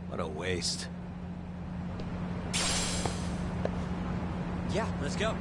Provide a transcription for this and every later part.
What a waste. Yeah, let's go.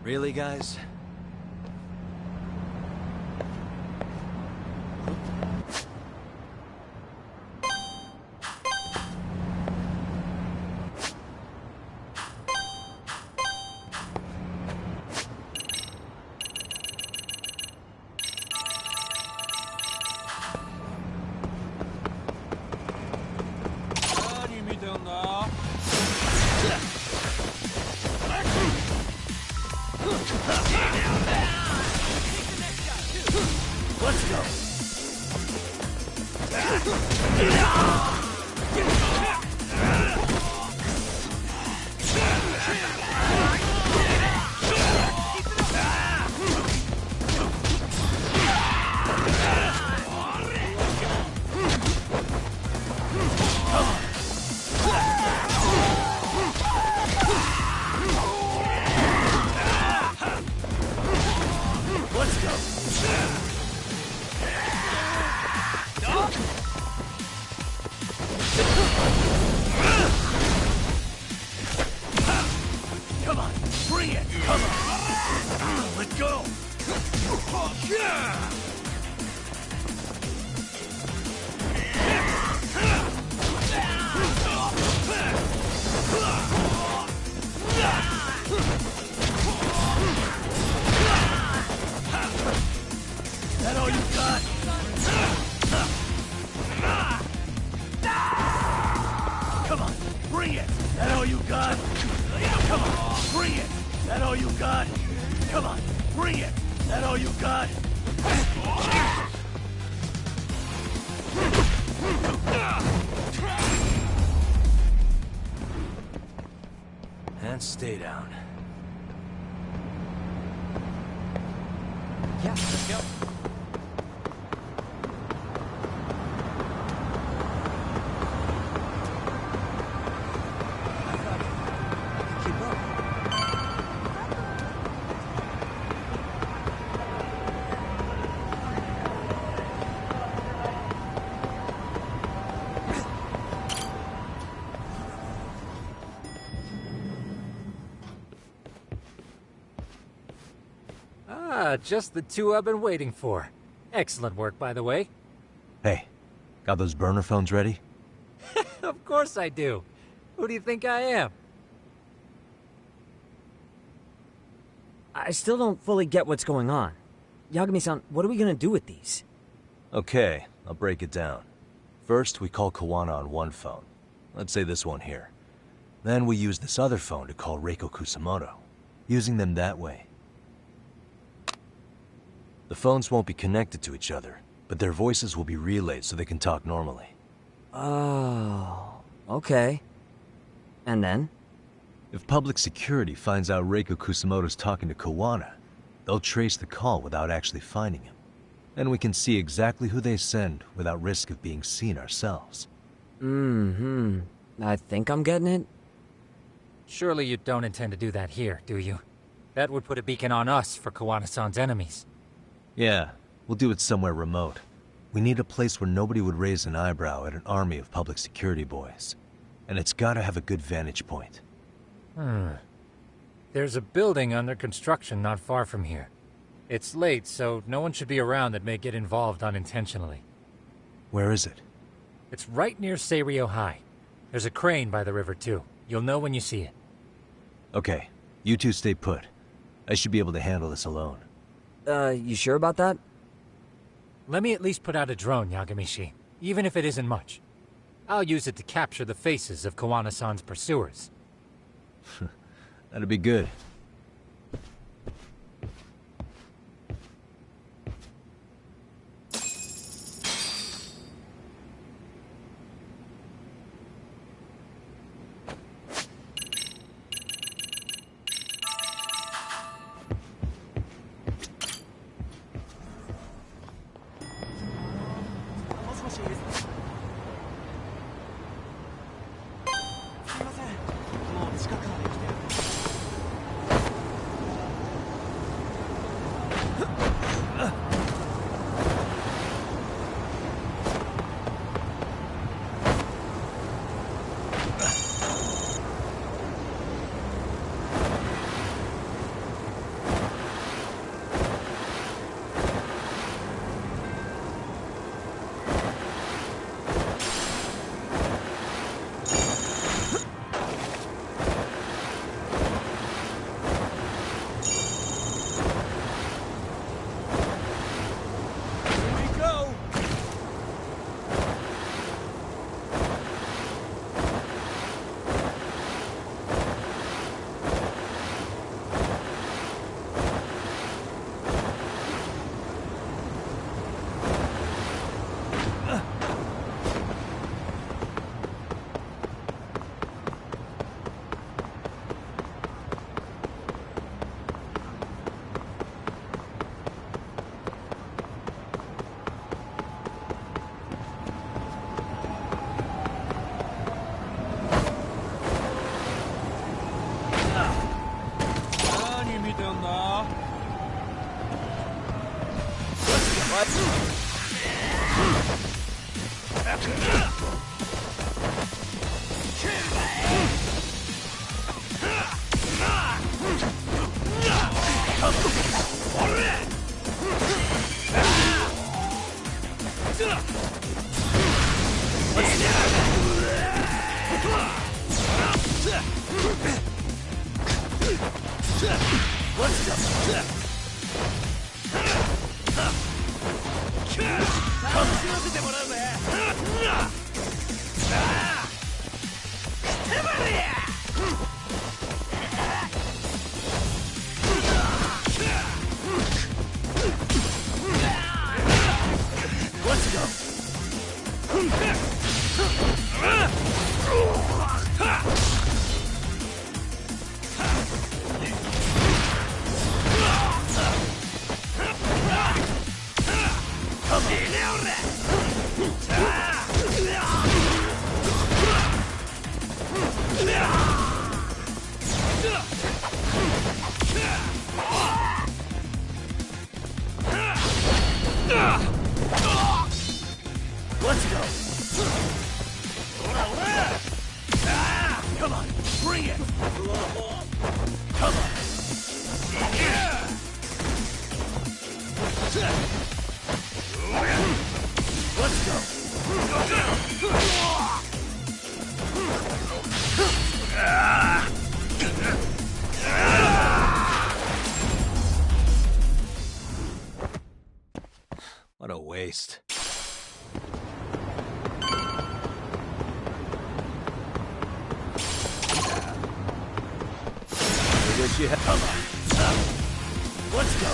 Really, guys? Let's go. Come on, bring it! Come on! Let's go! That all you got? Come on, bring it! That all you got? Come on, bring it! That all you got? Come on, bring it! That all you got? And stay down. Yeah, let's go. Just the two I've been waiting for. Excellent work, by the way. Hey, got those burner phones ready? Of course I do. Who do you think I am? I still don't fully get what's going on. Yagami-san, what are we gonna do with these? Okay, I'll break it down. First, we call Kawana on one phone. Let's say this one here. Then we use this other phone to call Reiko Kusamoto, using them that way. The phones won't be connected to each other, but their voices will be relayed so they can talk normally. Oh, okay. And then? If public security finds out Reiko Kusamoto's talking to Kawana, they'll trace the call without actually finding him. And we can see exactly who they send without risk of being seen ourselves. I think I'm getting it. Surely you don't intend to do that here, do you? That would put a beacon on us for Kawana-san's enemies. Yeah, we'll do it somewhere remote. We need a place where nobody would raise an eyebrow at an army of public security boys. And it's gotta have a good vantage point. There's a building under construction not far from here. It's late, so no one should be around that may get involved unintentionally. Where is it? It's right near Seiryo High. There's a crane by the river, too. You'll know when you see it. Okay, you two stay put. I should be able to handle this alone. You sure about that? Let me at least put out a drone, Yagamishi, even if it isn't much. I'll use it to capture the faces of Kawana-san's pursuers. That'd be good. What a waste. I wish you had... Come on. Let's go.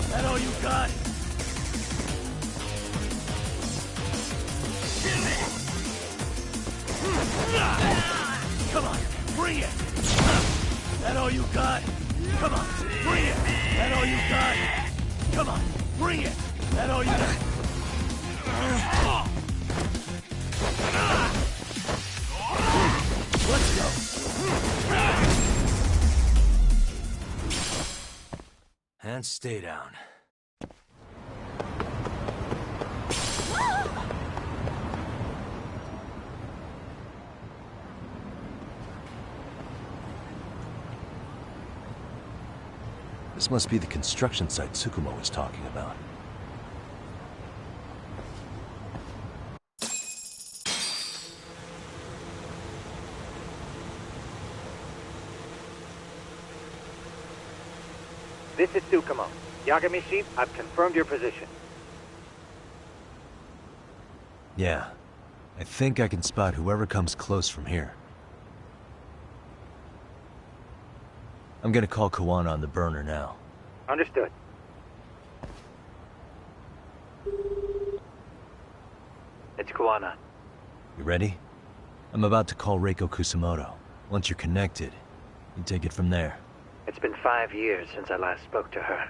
That all you got? Bring it! That all you got? Come on, bring it! That all you got? Come on, bring it! That all you got? Let's go! And stay down. This must be the construction site Tsukumo was talking about. This is Tsukumo. Yagami-shi, I've confirmed your position. Yeah. I think I can spot whoever comes close from here. I'm gonna call Kawana on the burner now. Understood. It's Kawana. You ready? I'm about to call Reiko Kusamoto. Once you're connected, you take it from there. It's been 5 years since I last spoke to her.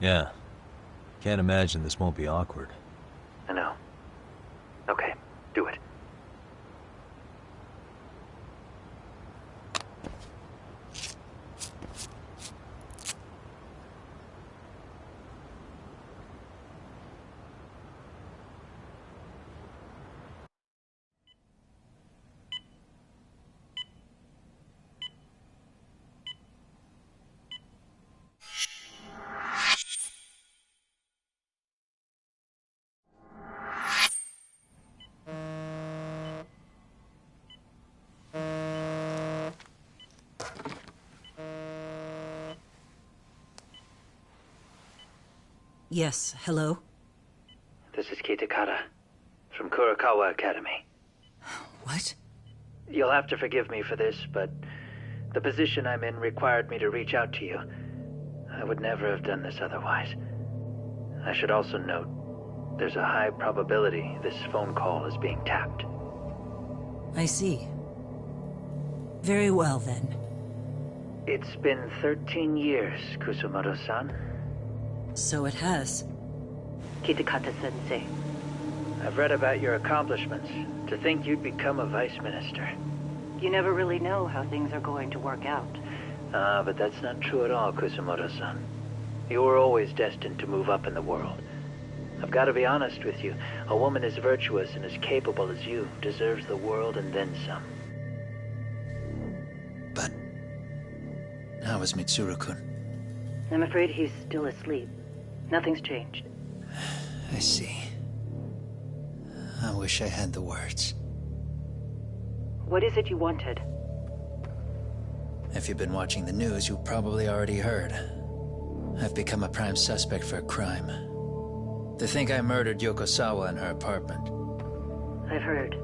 Yeah. Can't imagine this won't be awkward. I know. Okay, do it. Yes, hello? This is Kitakata, from Kurakawa Academy. What? You'll have to forgive me for this, but the position I'm in required me to reach out to you. I would never have done this otherwise. I should also note, there's a high probability this phone call is being tapped. I see. Very well, then. It's been 13 years, Kusumoto-san. So it has. Kitakata-sensei. I've read about your accomplishments. To think you'd become a vice minister. You never really know how things are going to work out. But that's not true at all, Kusumoto-san. You were always destined to move up in the world. I've got to be honest with you. A woman as virtuous and as capable as you deserves the world and then some. But how is Mitsuru-kun? I'm afraid he's still asleep. Nothing's changed. I see. I wish I had the words. What is it you wanted? If you've been watching the news, you probably already heard. I've become a prime suspect for a crime. They think I murdered Yokosawa in her apartment. I've heard.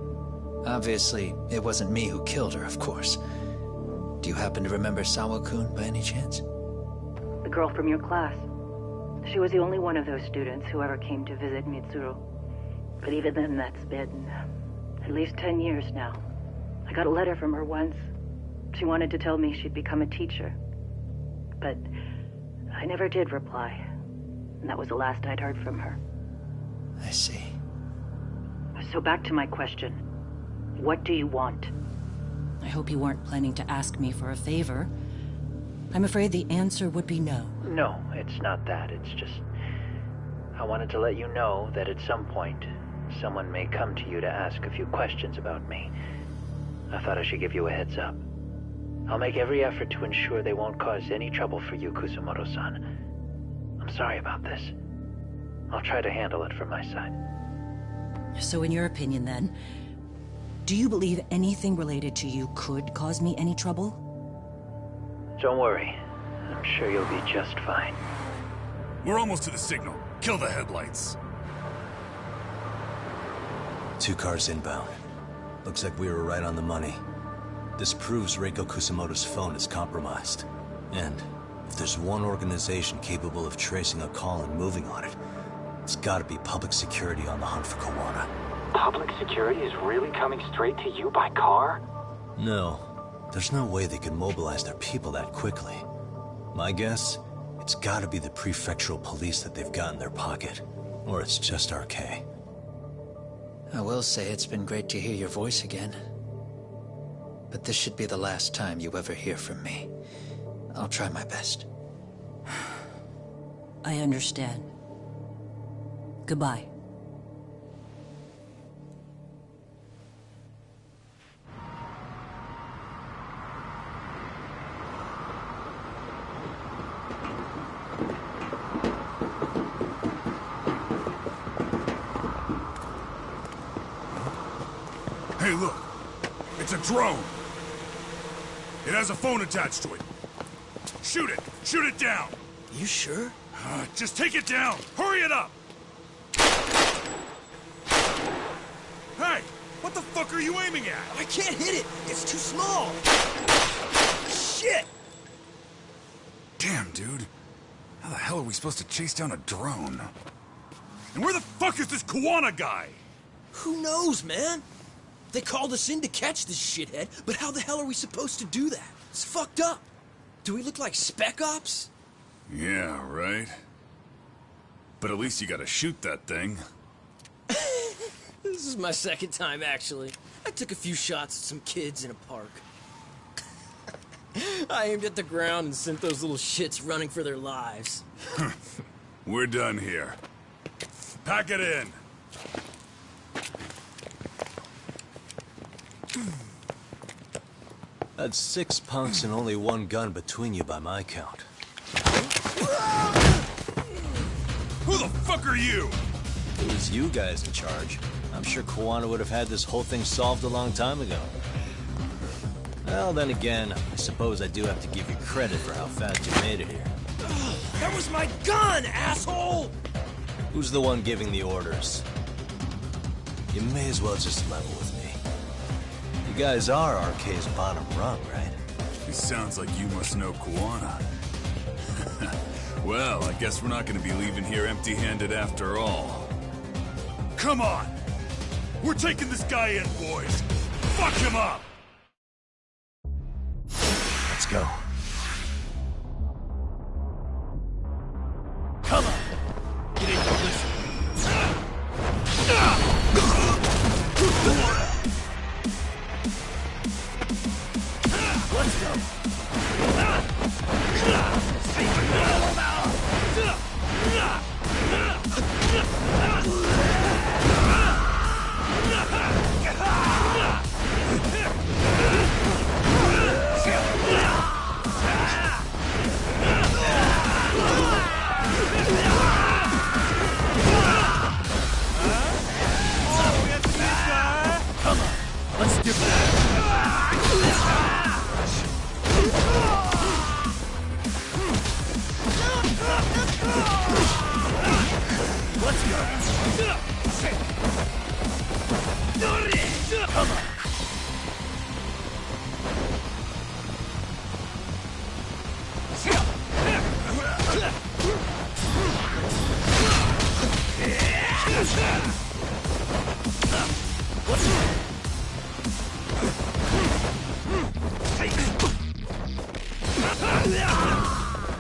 Obviously, it wasn't me who killed her, of course. Do you happen to remember Sawa-kun by any chance? The girl from your class. She was the only one of those students who ever came to visit Mitsuru. But even then, that's been at least 10 years now. I got a letter from her once. She wanted to tell me she'd become a teacher. But I never did reply. And that was the last I'd heard from her. I see. So back to my question. What do you want? I hope you weren't planning to ask me for a favor. I'm afraid the answer would be no. No, it's not that. It's just... I wanted to let you know that at some point, someone may come to you to ask a few questions about me. I thought I should give you a heads up. I'll make every effort to ensure they won't cause any trouble for you, Kusumoto-san. I'm sorry about this. I'll try to handle it from my side. So in your opinion, then, do you believe anything related to you could cause me any trouble? Don't worry. I'm sure you'll be just fine. We're almost to the signal. Kill the headlights. 2 cars inbound. Looks like we were right on the money. This proves Reiko Kusamoto's phone is compromised. And if there's one organization capable of tracing a call and moving on it, it's gotta be public security on the hunt for Kawana. Public security is really coming straight to you by car? No. There's no way they could mobilize their people that quickly. My guess, it's gotta be the prefectural police that they've got in their pocket. Or it's just RK. I will say it's been great to hear your voice again. But this should be the last time you ever hear from me. I'll try my best. I understand. Goodbye. Hey, look. It's a drone. It has a phone attached to it. Shoot it! Shoot it down! You sure? Just take it down! Hurry it up! Hey! What the fuck are you aiming at? I can't hit it! It's too small! Shit! Damn, dude. How the hell are we supposed to chase down a drone? And where the fuck is this Kuwana guy? Who knows, man? They called us in to catch this shithead, but how the hell are we supposed to do that? It's fucked up. Do we look like spec ops? Yeah, right. But at least you gotta shoot that thing. This is my second time, actually. I took a few shots at some kids in a park. I aimed at the ground and sent those little shits running for their lives. We're done here. Pack it in. That's 6 punks and only 1 gun between you by my count. Who the fuck are you? It was you guys in charge. I'm sure Kuwana would have had this whole thing solved a long time ago. Well, then again, I suppose I do have to give you credit for how fast you made it here. That was my gun, asshole! Who's the one giving the orders? You may as well just level with me. You guys are RK's bottom rung, right? It sounds like you must know Kuwana. Well, I guess we're not gonna be leaving here empty-handed after all. Come on! We're taking this guy in, boys! Fuck him up! Let's go. Come on! Get in position! Let's go! Let's do it! Let's go! Come on!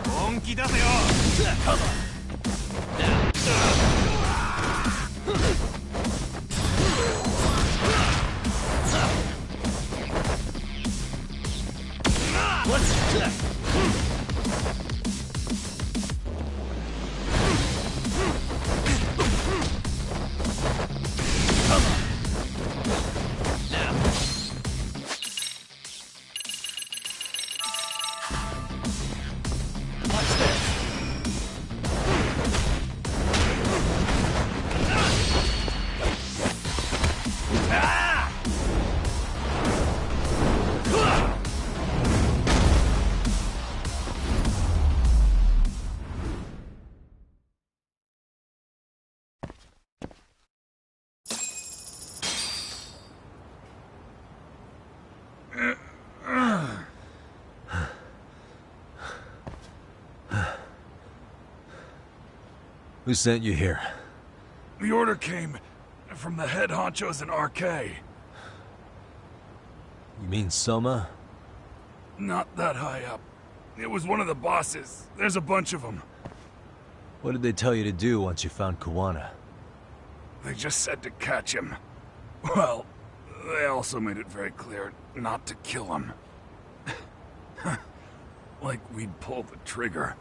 本気出せよ Come on! Who sent you here? The order came from the head honchos in RK. You mean Soma? Not that high up. It was one of the bosses. There's a bunch of them. What did they tell you to do once you found Kawana? They just said to catch him. Well, they also made it very clear not to kill him. Like we'd pull the trigger.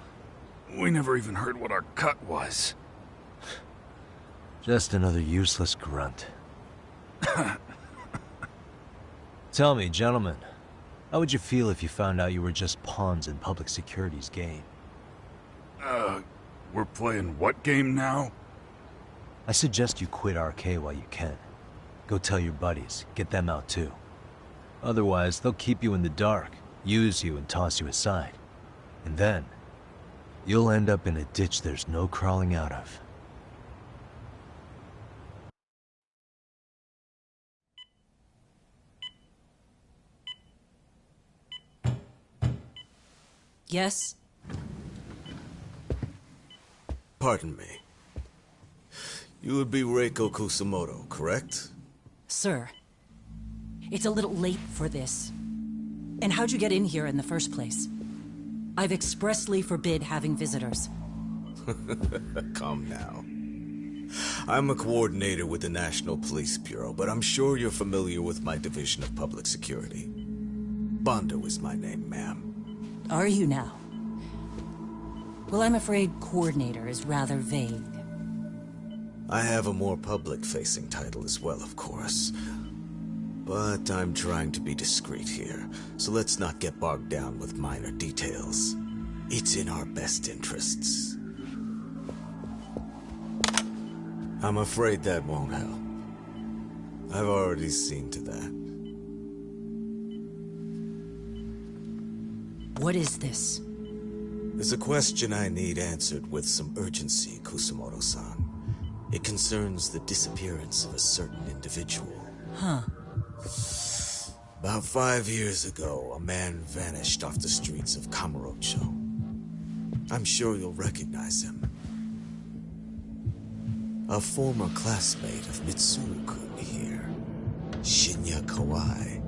We never even heard what our cut was. Just another useless grunt. Tell me, gentlemen, how would you feel if you found out you were just pawns in public security's game? We're playing what game now? I suggest you quit RK while you can. Go tell your buddies, get them out too. Otherwise, they'll keep you in the dark, use you and toss you aside. And then, you'll end up in a ditch there's no crawling out of. Yes? Pardon me. You would be Reiko Kusamoto, correct? Sir, it's a little late for this. And how'd you get in here in the first place? I've expressly forbid having visitors. Calm now. I'm a coordinator with the National Police Bureau, but I'm sure you're familiar with my Division of Public Security. Bondo is my name, ma'am. Are you now? Well, I'm afraid coordinator is rather vague. I have a more public-facing title as well, of course. But I'm trying to be discreet here, so let's not get bogged down with minor details. It's in our best interests. I'm afraid that won't help. I've already seen to that. What is this? There's a question I need answered with some urgency, Kusamoto-san. It concerns the disappearance of a certain individual. Huh. About 5 years ago, a man vanished off the streets of Kamurocho. I'm sure you'll recognize him. A former classmate of Mitsuru-kun here, Shinya Kawai.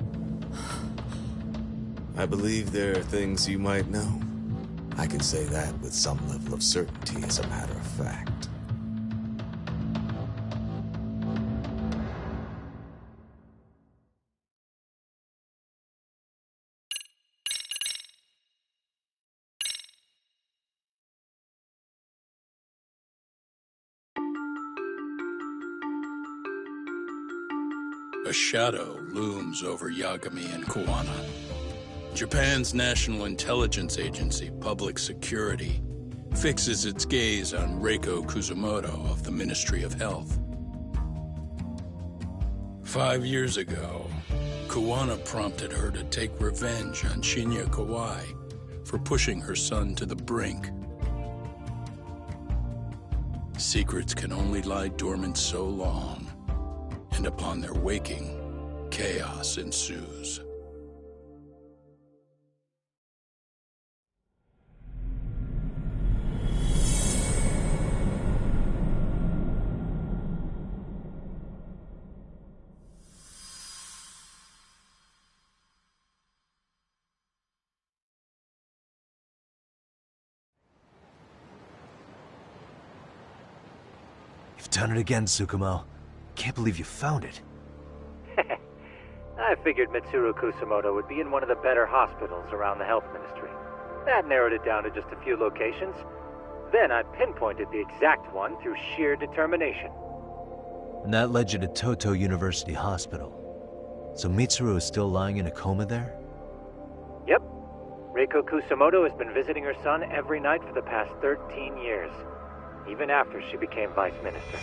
I believe there are things you might know. I can say that with some level of certainty, as a matter of fact. A shadow looms over Yagami and Kawana. Japan's National Intelligence Agency, Public Security, fixes its gaze on Reiko Kusamoto of the Ministry of Health. 5 years ago, Kawana prompted her to take revenge on Shinya Kawai for pushing her son to the brink. Secrets can only lie dormant so long, and upon their waking, chaos ensues. You've done it again, Tsukumo. Can't believe you found it. I figured Mitsuru Kusamoto would be in one of the better hospitals around the health ministry. That narrowed it down to just a few locations. Then I pinpointed the exact one through sheer determination. And that led you to Toto University Hospital. So Mitsuru is still lying in a coma there? Yep. Reiko Kusamoto has been visiting her son every night for the past 13 years. Even after she became vice minister.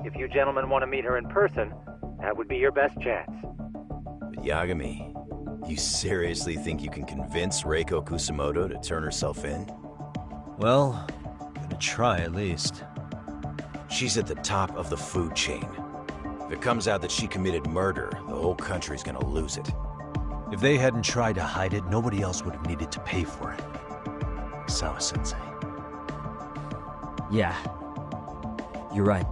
If you gentlemen want to meet her in person, that would be your best chance. But Yagami, you seriously think you can convince Reiko Kusamoto to turn herself in? Well, I'm gonna try at least. She's at the top of the food chain. If it comes out that she committed murder, the whole country's gonna lose it. If they hadn't tried to hide it, nobody else would have needed to pay for it. Sawa-sensei. Yeah. You're right.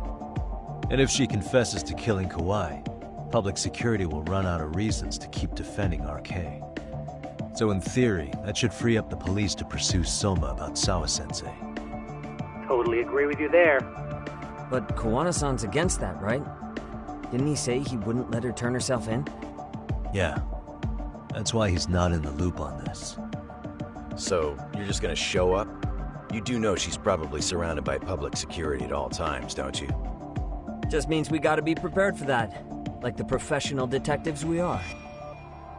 And if she confesses to killing Kawai, public security will run out of reasons to keep defending RK. So in theory, that should free up the police to pursue Soma about Sawa-sensei. Totally agree with you there. But Kowana-san's against that, right? Didn't he say he wouldn't let her turn herself in? Yeah. That's why he's not in the loop on this. So, you're just gonna show up? You do know she's probably surrounded by public security at all times, don't you? Just means we gotta be prepared for that. Like the professional detectives we are.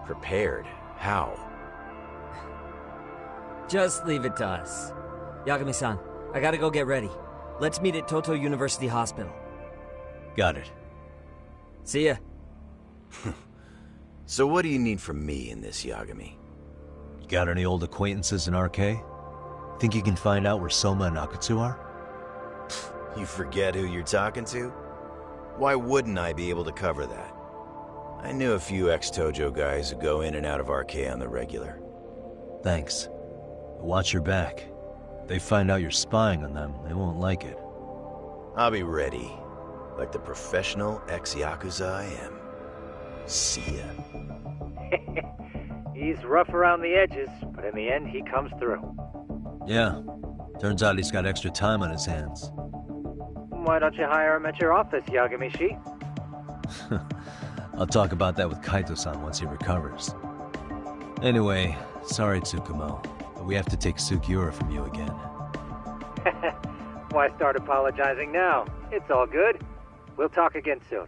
Prepared? How? Just leave it to us. Yagami-san, I gotta go get ready. Let's meet at Toto University Hospital. Got it. See ya. So what do you need from me in this, Yagami? You got any old acquaintances in RK? Think you can find out where Soma and Akutsu are? You forget who you're talking to? Why wouldn't I be able to cover that? I knew a few ex-Tojo guys who go in and out of RK on the regular. Thanks. But watch your back. If they find out you're spying on them, they won't like it. I'll be ready. Like the professional ex-Yakuza I am. See ya. He's rough around the edges, but in the end, he comes through. Yeah. Turns out he's got extra time on his hands. Why don't you hire him at your office, Yagami-shi? I'll talk about that with Kaito-san once he recovers. Anyway, sorry Tsukumo, but we have to take Sugiura from you again. Why start apologizing now? It's all good. We'll talk again soon.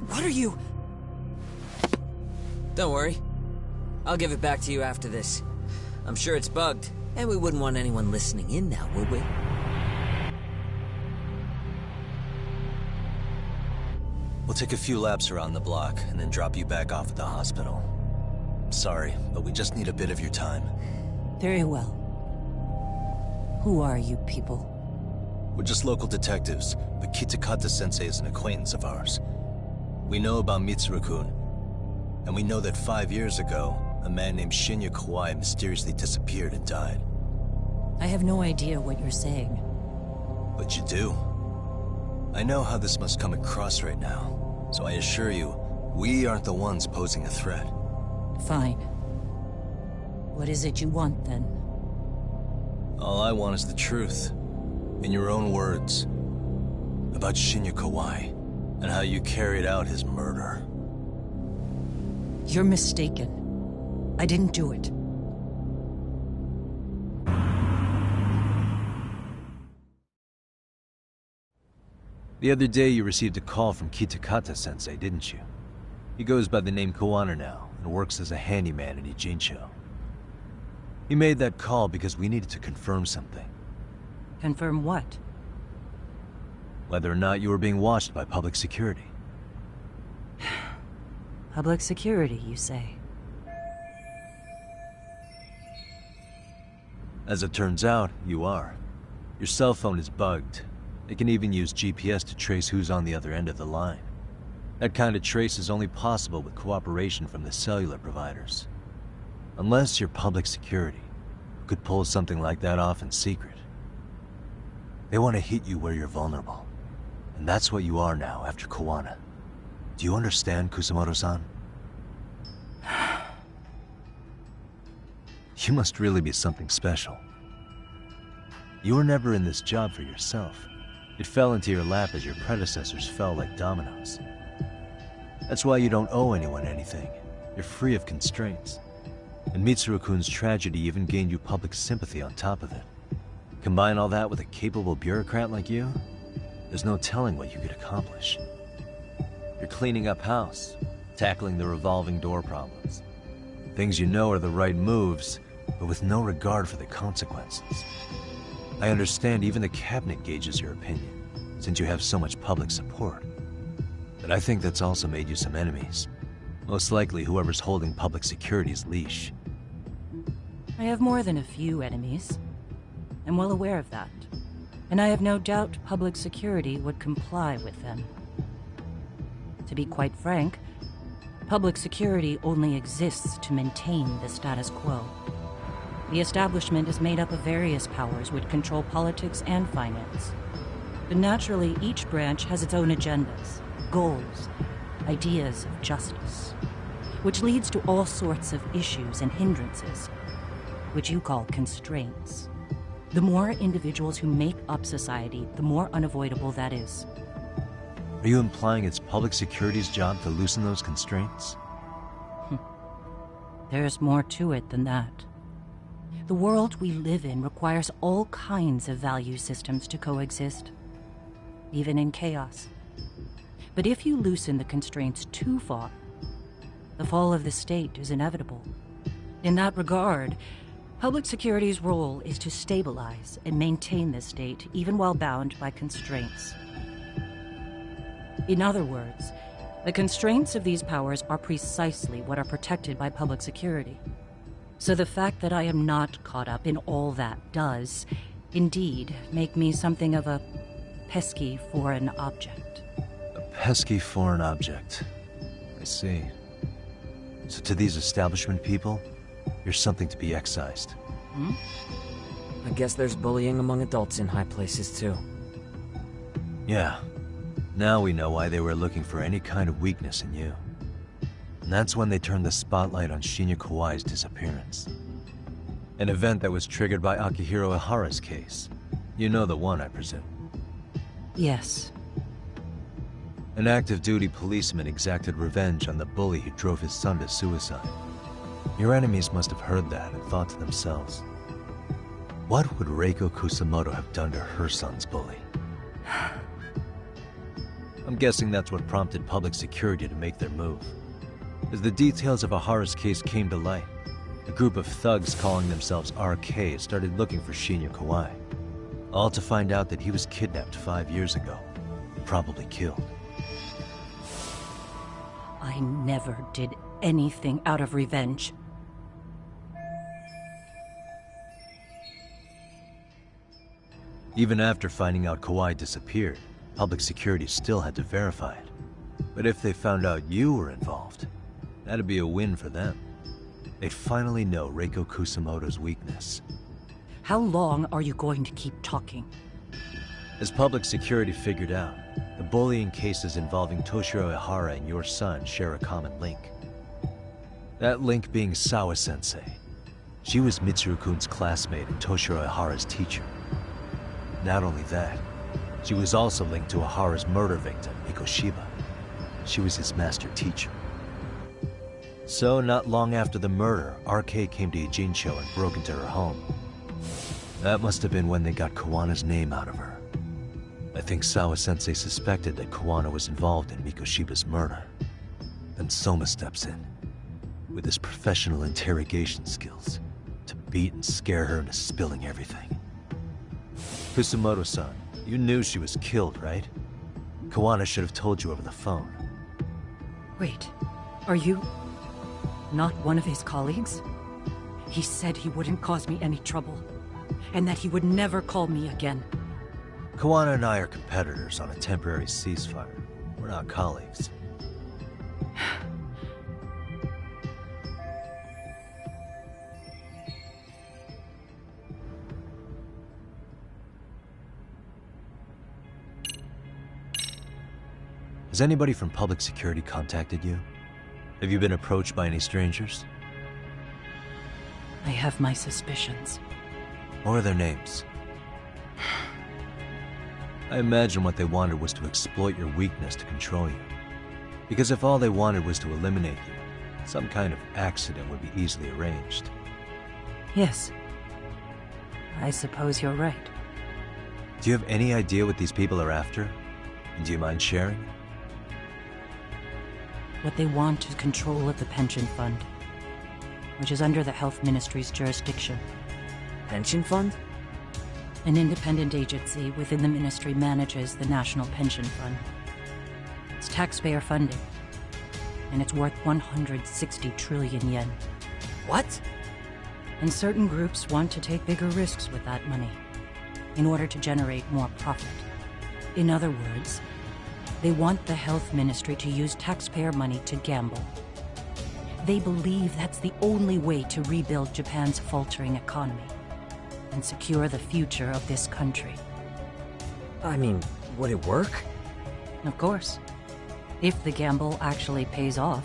What are you? Don't worry. I'll give it back to you after this. I'm sure it's bugged, and we wouldn't want anyone listening in now, would we? We'll take a few laps around the block, and then drop you back off at the hospital. Sorry, but we just need a bit of your time. Very well. Who are you people? We're just local detectives, but Kitakata-sensei is an acquaintance of ours. We know about Mitsuru-kun, and we know that 5 years ago, a man named Shinya Kawai mysteriously disappeared and died. I have no idea what you're saying. But you do. I know how this must come across right now, so I assure you, we aren't the ones posing a threat. Fine. What is it you want, then? All I want is the truth. In your own words. About Shinya Kawai. and how you carried out his murder. You're mistaken. I didn't do it. The other day you received a call from Kitakata-sensei, didn't you? He goes by the name Koana now, and works as a handyman in Ijincho. He made that call because we needed to confirm something. Confirm what? Whether or not you were being watched by public security. Public security, you say? As it turns out, you are. Your cell phone is bugged. It can even use GPS to trace who's on the other end of the line. That kind of trace is only possible with cooperation from the cellular providers. Unless you're public security, who could pull something like that off in secret. They want to hit you where you're vulnerable. And that's what you are now after Koana. Do you understand, Kusamoto-san? You must really be something special. You were never in this job for yourself. It fell into your lap as your predecessors fell like dominoes. That's why you don't owe anyone anything. You're free of constraints. And Mitsuru-kun's tragedy even gained you public sympathy on top of it. Combine all that with a capable bureaucrat like you, there's no telling what you could accomplish. You're cleaning up house, tackling the revolving door problems. Things you know are the right moves, but with no regard for the consequences. I understand even the cabinet gauges your opinion, since you have so much public support. But I think that's also made you some enemies. Most likely whoever's holding public security's leash. I have more than a few enemies. I'm well aware of that. And I have no doubt public security would comply with them. To be quite frank, public security only exists to maintain the status quo. The establishment is made up of various powers which control politics and finance. But naturally, each branch has its own agendas, goals, ideas of justice, which leads to all sorts of issues and hindrances, which you call constraints. The more individuals who make up society, the more unavoidable that is. Are you implying it's public security's job to loosen those constraints? There's more to it than that. The world we live in requires all kinds of value systems to coexist, even in chaos. But if you loosen the constraints too far, the fall of the state is inevitable. In that regard, public security's role is to stabilize and maintain the state, even while bound by constraints. In other words, the constraints of these powers are precisely what are protected by public security. So the fact that I am not caught up in all that does, indeed, make me something of a pesky foreign object. A pesky foreign object. I see. So to these establishment people, you're something to be excised. Hmm? I guess there's bullying among adults in high places, too. Yeah. Now we know why they were looking for any kind of weakness in you. And that's when they turned the spotlight on Shinya Kawai's disappearance. An event that was triggered by Akihiro Ihara's case. You know the one, I presume. Yes. An active-duty policeman exacted revenge on the bully who drove his son to suicide. Your enemies must have heard that and thought to themselves, what would Reiko Kusamoto have done to her son's bully? I'm guessing that's what prompted public security to make their move. As the details of Ihara's case came to light, a group of thugs calling themselves RK started looking for Shinya Kawai, all to find out that he was kidnapped 5 years ago, probably killed. I never did anything out of revenge. Even after finding out Kawai disappeared, public security still had to verify it. But if they found out you were involved, that'd be a win for them. They'd finally know Reiko Kusamoto's weakness. How long are you going to keep talking? As public security figured out, the bullying cases involving Toshiro Ihara and your son share a common link. That link being Sawa-sensei. She was Mitsuru-kun's classmate and Toshiro Ihara's teacher. Not only that, she was also linked to Ihara's murder victim, Mikoshiba. She was his master teacher. So, not long after the murder, RK came to Ijincho and broke into her home. That must have been when they got Kawana's name out of her. I think Sawa-sensei suspected that Kawana was involved in Mikoshiba's murder. Then Soma steps in, with his professional interrogation skills, to beat and scare her into spilling everything. Kusumoto-san, you knew she was killed, right? Kawana should have told you over the phone. Wait, are you not one of his colleagues? He said he wouldn't cause me any trouble, and that he would never call me again. Kawana and I are competitors on a temporary ceasefire. We're not colleagues. Has anybody from public security contacted you? Have you been approached by any strangers? I have my suspicions. What are their names? I imagine what they wanted was to exploit your weakness to control you. Because if all they wanted was to eliminate you, some kind of accident would be easily arranged. Yes. I suppose you're right. Do you have any idea what these people are after? And do you mind sharing? What they want is control of the pension fund, which is under the Health Ministry's jurisdiction. Pension fund? An independent agency within the ministry manages the National Pension Fund. It's taxpayer funded, and it's worth 160 trillion yen. What? And certain groups want to take bigger risks with that money, in order to generate more profit. In other words, they want the Health Ministry to use taxpayer money to gamble. They believe that's the only way to rebuild Japan's faltering economy and secure the future of this country. I mean, would it work? Of course. If the gamble actually pays off.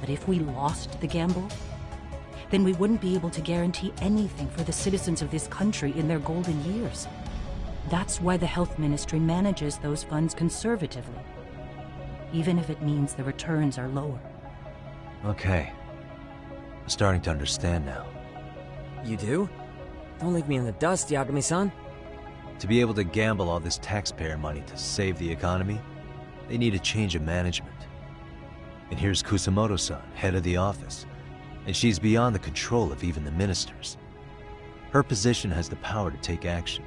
But if we lost the gamble, then we wouldn't be able to guarantee anything for the citizens of this country in their golden years. That's why the Health Ministry manages those funds conservatively, even if it means the returns are lower. Okay. I'm starting to understand now. You do? Don't leave me in the dust, Yagami-san. To be able to gamble all this taxpayer money to save the economy, they need a change of management. And here's Kusumoto-san, head of the office, and she's beyond the control of even the ministers. Her position has the power to take action,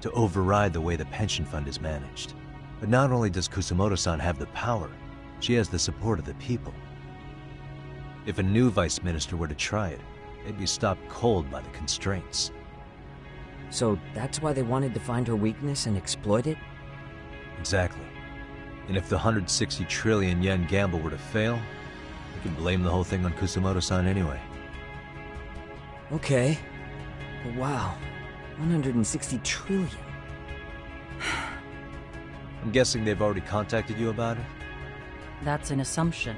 to override the way the pension fund is managed. But not only does Kusumoto-san have the power, she has the support of the people. If a new vice minister were to try it, they'd be stopped cold by the constraints. So that's why they wanted to find her weakness and exploit it? Exactly. And if the 160 trillion yen gamble were to fail, we can blame the whole thing on Kusumoto-san anyway. Okay. But wow. 160 trillion. I'm guessing they've already contacted you about it? That's an assumption.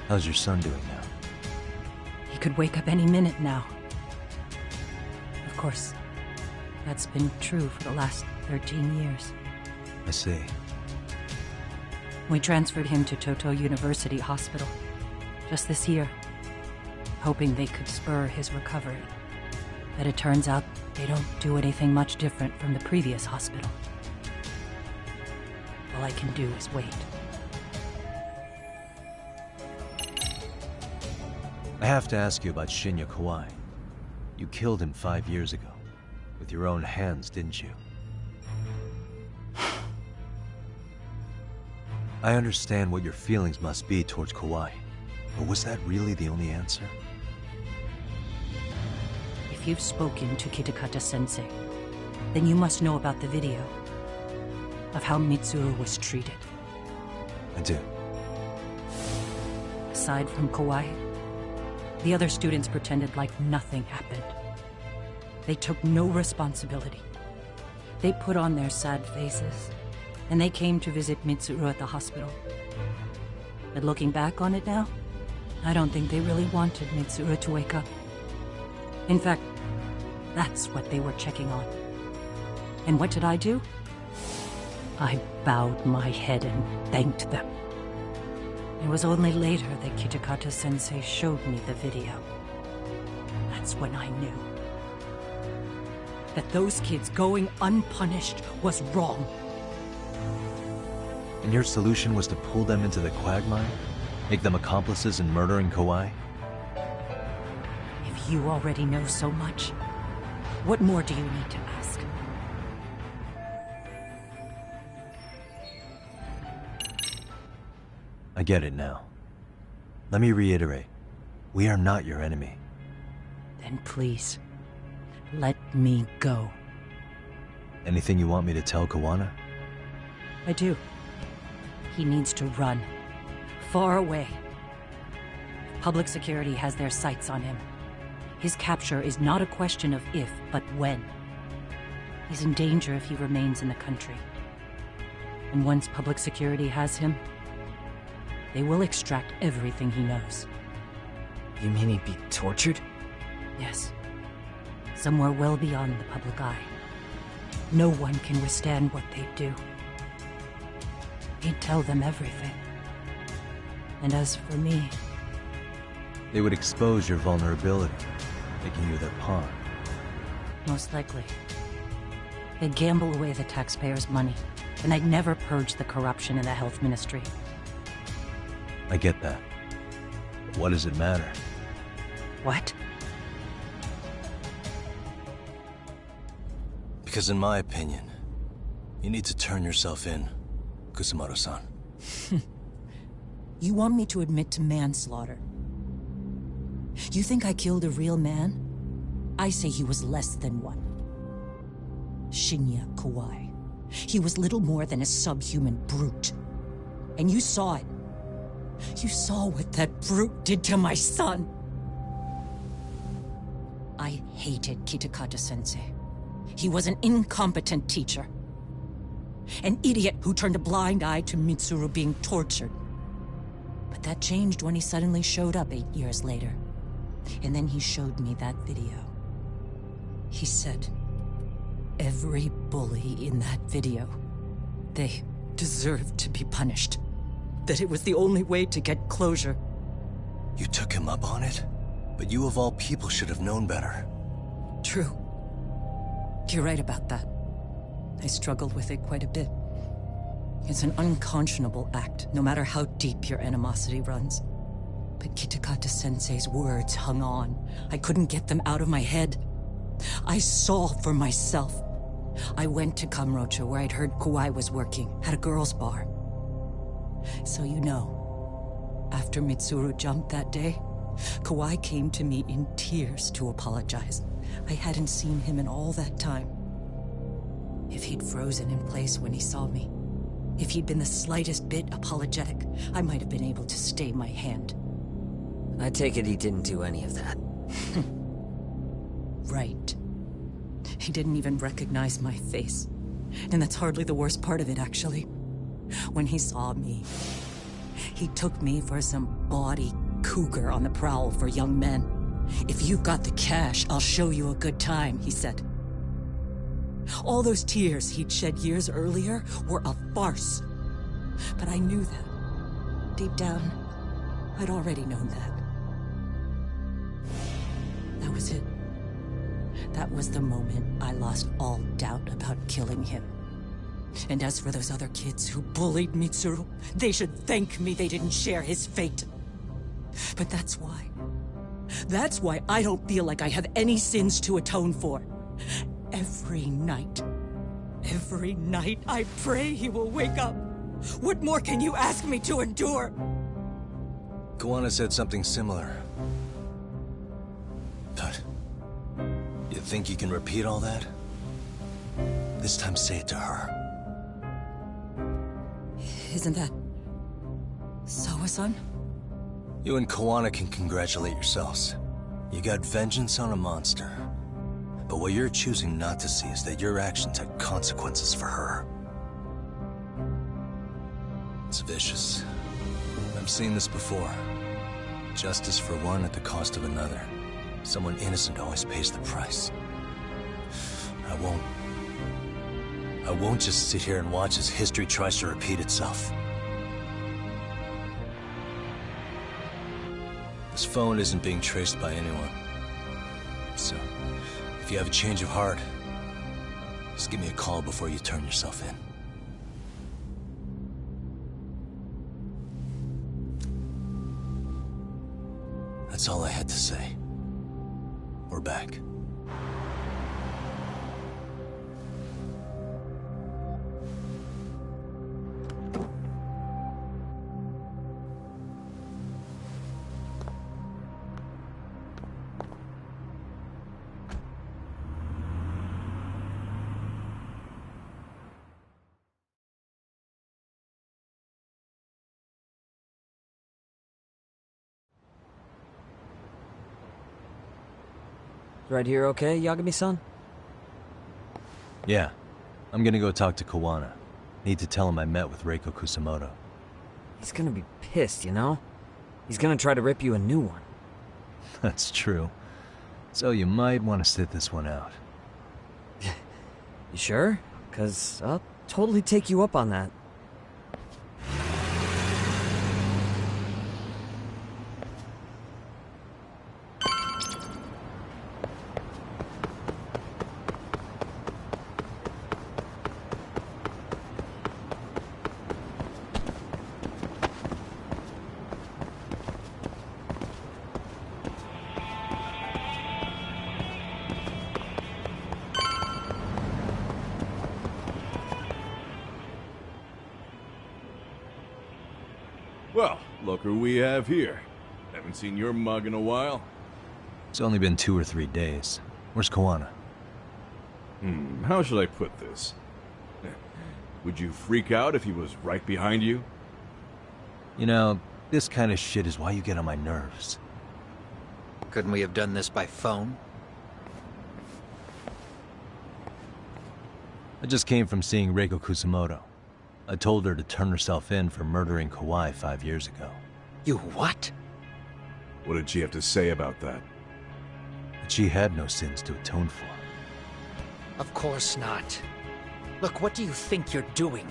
How's your son doing now? He could wake up any minute now. Of course, that's been true for the last 13 years. I see. We transferred him to Toto University Hospital just this year, hoping they could spur his recovery. But it turns out they don't do anything much different from the previous hospital. All I can do is wait. I have to ask you about Shinya Kawai. You killed him 5 years ago. With your own hands, didn't you? I understand what your feelings must be towards Kawai, but was that really the only answer? If you've spoken to Kitakata-sensei, then you must know about the video of how Mitsuru was treated. I do. Aside from Kawai, the other students pretended like nothing happened. They took no responsibility. They put on their sad faces, and they came to visit Mitsuru at the hospital. But looking back on it now, I don't think they really wanted Mitsuru to wake up. In fact, that's what they were checking on. And what did I do? I bowed my head and thanked them. It was only later that Kitakata-sensei showed me the video. That's when I knew that those kids going unpunished was wrong. And your solution was to pull them into the quagmire? Make them accomplices in murdering Kawai? If you already know so much, what more do you need to ask? I get it now. Let me reiterate. We are not your enemy. Then please, let me go. Anything you want me to tell Kawana? I do. He needs to run. Far away. Public security has their sights on him. His capture is not a question of if, but when. He's in danger if he remains in the country. And once public security has him, they will extract everything he knows. You mean he'd be tortured? Yes. Somewhere well beyond the public eye. No one can withstand what they do. He'd tell them everything. And as for me... They would expose your vulnerability, making you their pawn. Most likely. They'd gamble away the taxpayers' money, and I'd never purge the corruption in the health ministry. I get that. But what does it matter? What? Because in my opinion, you need to turn yourself in, Kusumoto-san. You want me to admit to manslaughter? You think I killed a real man? I say he was less than one. Shinya Kawai. He was little more than a subhuman brute. And you saw it. You saw what that brute did to my son. I hated Kitakata-sensei. He was an incompetent teacher. An idiot who turned a blind eye to Mitsuru being tortured. But that changed when he suddenly showed up 8 years later. And then he showed me that video. He said, every bully in that video, they deserved to be punished. That it was the only way to get closure. You took him up on it? But you of all people should have known better. True. You're right about that. I struggled with it quite a bit. It's an unconscionable act, no matter how deep your animosity runs. But Kitakata-sensei's words hung on. I couldn't get them out of my head. I saw for myself. I went to Kamurocho, where I'd heard Kawai was working, at a girls' bar. So you know, after Mitsuru jumped that day, Kawai came to me in tears to apologize. I hadn't seen him in all that time. If he'd frozen in place when he saw me, if he'd been the slightest bit apologetic, I might have been able to stay my hand. I take it he didn't do any of that. Right. He didn't even recognize my face. And that's hardly the worst part of it, actually. When he saw me, he took me for some bawdy cougar on the prowl for young men. If you've got the cash, I'll show you a good time, he said. All those tears he'd shed years earlier were a farce. But I knew that. Deep down, I'd already known that. That was it. That was the moment I lost all doubt about killing him. And as for those other kids who bullied Mitsuru, they should thank me they didn't share his fate. But that's why. That's why I don't feel like I have any sins to atone for. Every night I pray he will wake up. What more can you ask me to endure? Kawana said something similar. But you think you can repeat all that? This time say it to her. Isn't that Sawa-san? You and Kawana can congratulate yourselves. You got vengeance on a monster. But what you're choosing not to see is that your actions had consequences for her. It's vicious. I've seen this before. Justice for one at the cost of another. Someone innocent always pays the price. I won't just sit here and watch as history tries to repeat itself. This phone isn't being traced by anyone. So, if you have a change of heart, just give me a call before you turn yourself in. That's all I had to say. We're back. Right here okay, Yagami-san? Yeah. I'm gonna go talk to Kawana. Need to tell him I met with Reiko Kusamoto. He's gonna be pissed, you know? He's gonna try to rip you a new one. That's true. So you might want to sit this one out. You sure? 'Cause I'll totally take you up on that. Well, look who we have here. Haven't seen your mug in a while. It's only been 2 or 3 days. Where's Kawana? How should I put this? Would you freak out if he was right behind you? You know, this kind of shit is why you get on my nerves. Couldn't we have done this by phone? I just came from seeing Reiko Kusamoto. I told her to turn herself in for murdering Kawai 5 years ago. You what? What did she have to say about that? That she had no sins to atone for. Of course not. Look, what do you think you're doing?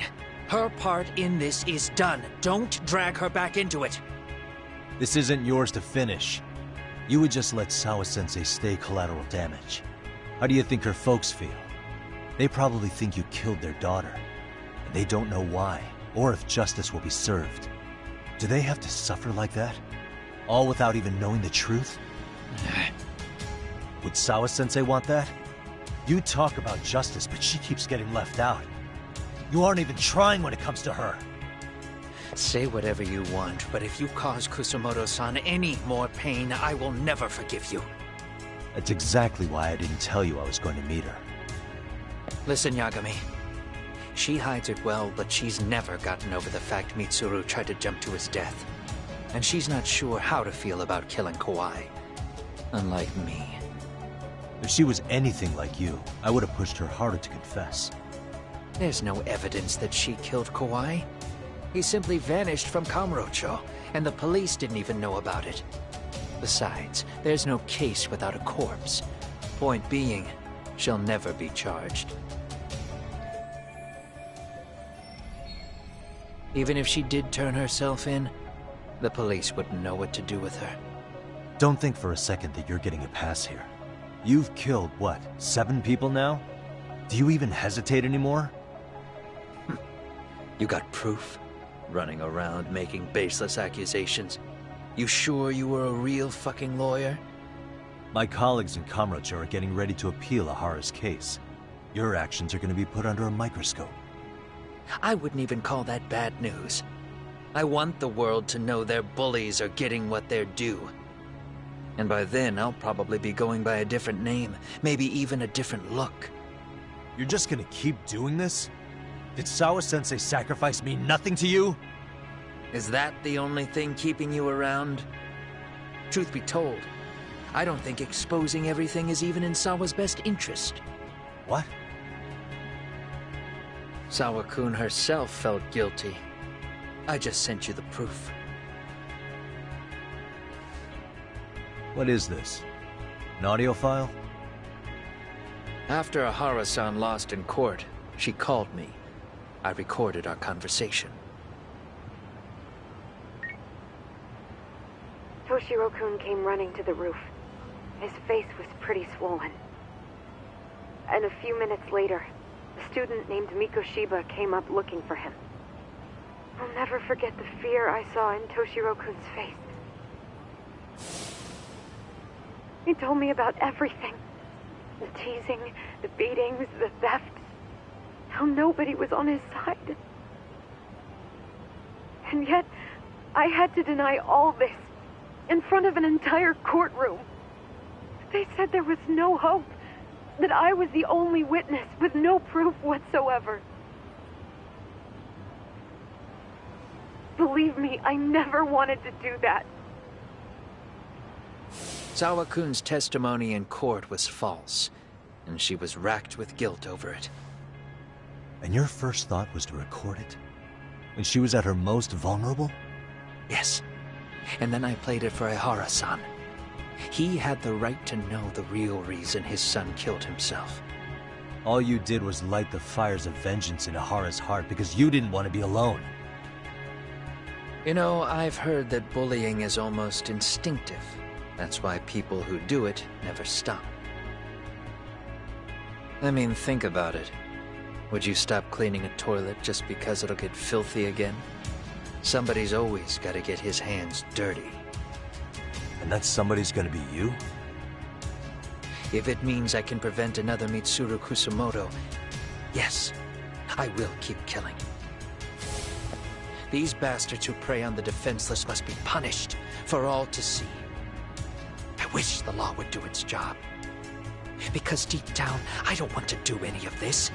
Her part in this is done. Don't drag her back into it. This isn't yours to finish. You would just let Sawa-sensei stay collateral damage. How do you think her folks feel? They probably think you killed their daughter. And they don't know why, or if justice will be served. Do they have to suffer like that? All without even knowing the truth? Would Sawa-sensei want that? You talk about justice, but she keeps getting left out. You aren't even trying when it comes to her. Say whatever you want, but if you cause Kusamoto-san any more pain, I will never forgive you. That's exactly why I didn't tell you I was going to meet her. Listen, Yagami. She hides it well, but she's never gotten over the fact Mitsuru tried to jump to his death. And she's not sure how to feel about killing Kawai. Unlike me. If she was anything like you, I would have pushed her harder to confess. There's no evidence that she killed Kawai. He simply vanished from Kamurocho, and the police didn't even know about it. Besides, there's no case without a corpse. Point being, she'll never be charged. Even if she did turn herself in, the police wouldn't know what to do with her. Don't think for a second that you're getting a pass here. You've killed, what, 7 people now? Do you even hesitate anymore? You got proof? Running around making baseless accusations. You sure you were a real fucking lawyer? My colleagues in Kamurocho are getting ready to appeal Ahara's case. Your actions are going to be put under a microscope. I wouldn't even call that bad news. I want the world to know their bullies are getting what they're due. And by then, I'll probably be going by a different name, maybe even a different look. You're just gonna keep doing this? Did Sawa-sensei sacrifice mean nothing to you? Is that the only thing keeping you around? Truth be told, I don't think exposing everything is even in Sawa's best interest. What? Sawa-kun herself felt guilty. I just sent you the proof. What is this? An audio file? After Ahara-san lost in court, she called me. I recorded our conversation. Toshiro-kun came running to the roof. His face was pretty swollen. And a few minutes later, a student named Mikoshiba came up looking for him. I'll never forget the fear I saw in Toshiro-kun's face. He told me about everything. The teasing, the beatings, the thefts. How nobody was on his side. And yet, I had to deny all this in front of an entire courtroom. They said there was no hope, that I was the only witness with no proof whatsoever. Believe me, I never wanted to do that. Sawa-kun's testimony in court was false, and she was racked with guilt over it. And your first thought was to record it? When she was at her most vulnerable? Yes. And then I played it for Ihara-san. He had the right to know the real reason his son killed himself. All you did was light the fires of vengeance in Ihara's heart because you didn't want to be alone. You know, I've heard that bullying is almost instinctive. That's why people who do it never stop. I mean, think about it. Would you stop cleaning a toilet just because it'll get filthy again? Somebody's always got to get his hands dirty. And that somebody's gonna be you? If it means I can prevent another Mitsuru Kusamoto, yes, I will keep killing. These bastards who prey on the defenseless must be punished for all to see. I wish the law would do its job. Because deep down, I don't want to do any of this.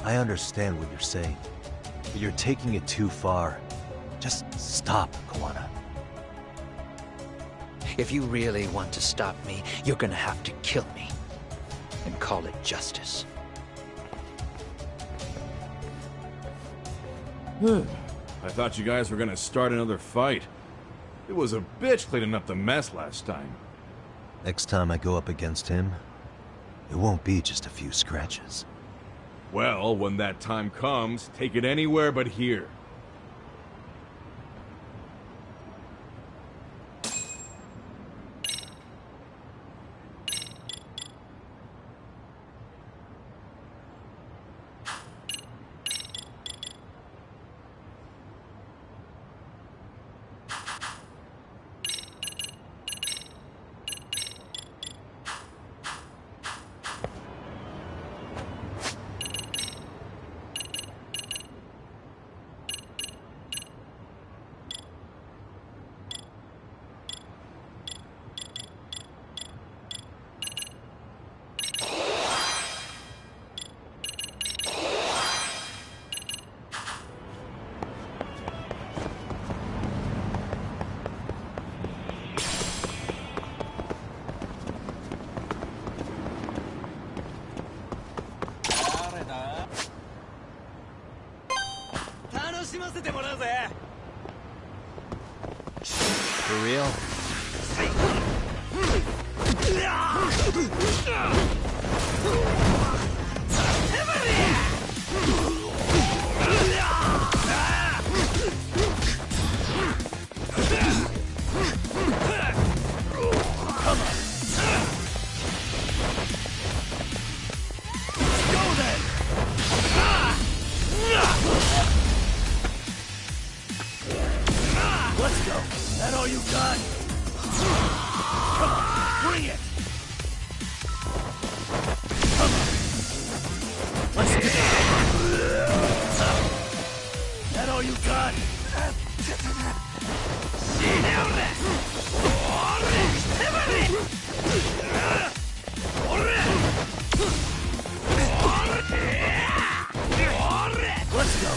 I understand what you're saying, but you're taking it too far. Just stop, Kawana. If you really want to stop me, you're gonna have to kill me. And call it justice. I thought you guys were gonna start another fight. It was a bitch cleaning up the mess last time. Next time I go up against him, it won't be just a few scratches. Well, when that time comes, take it anywhere but here. For real? Let's go. That all you got? Come on, bring it! Come on. Let's do it. That all you got? Let's go.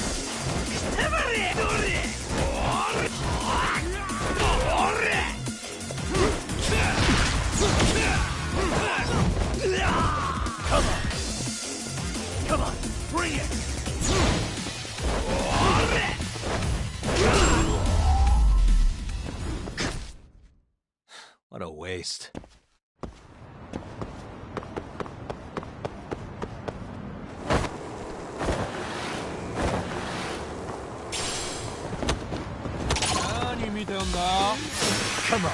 Come on. Come on, bring it. waste. Come on.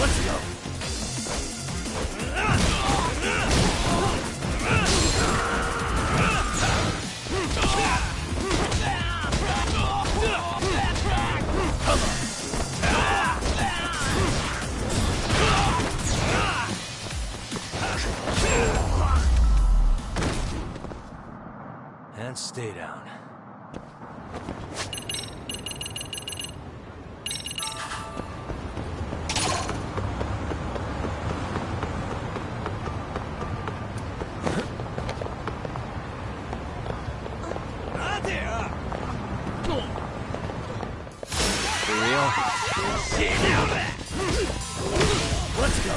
Let's go. Let's go. And stay down. Let's go.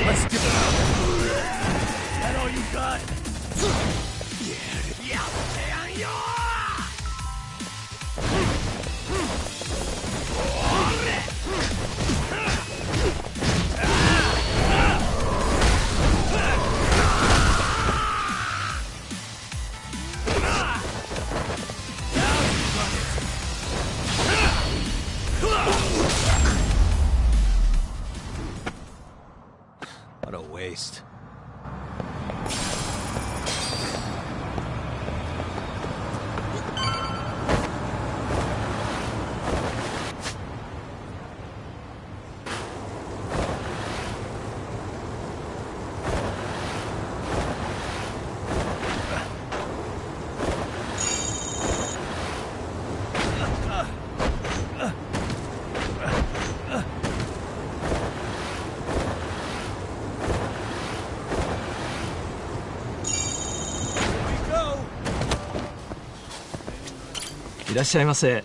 Let's get it out. That all you got? What a waste.いらっしゃいませ。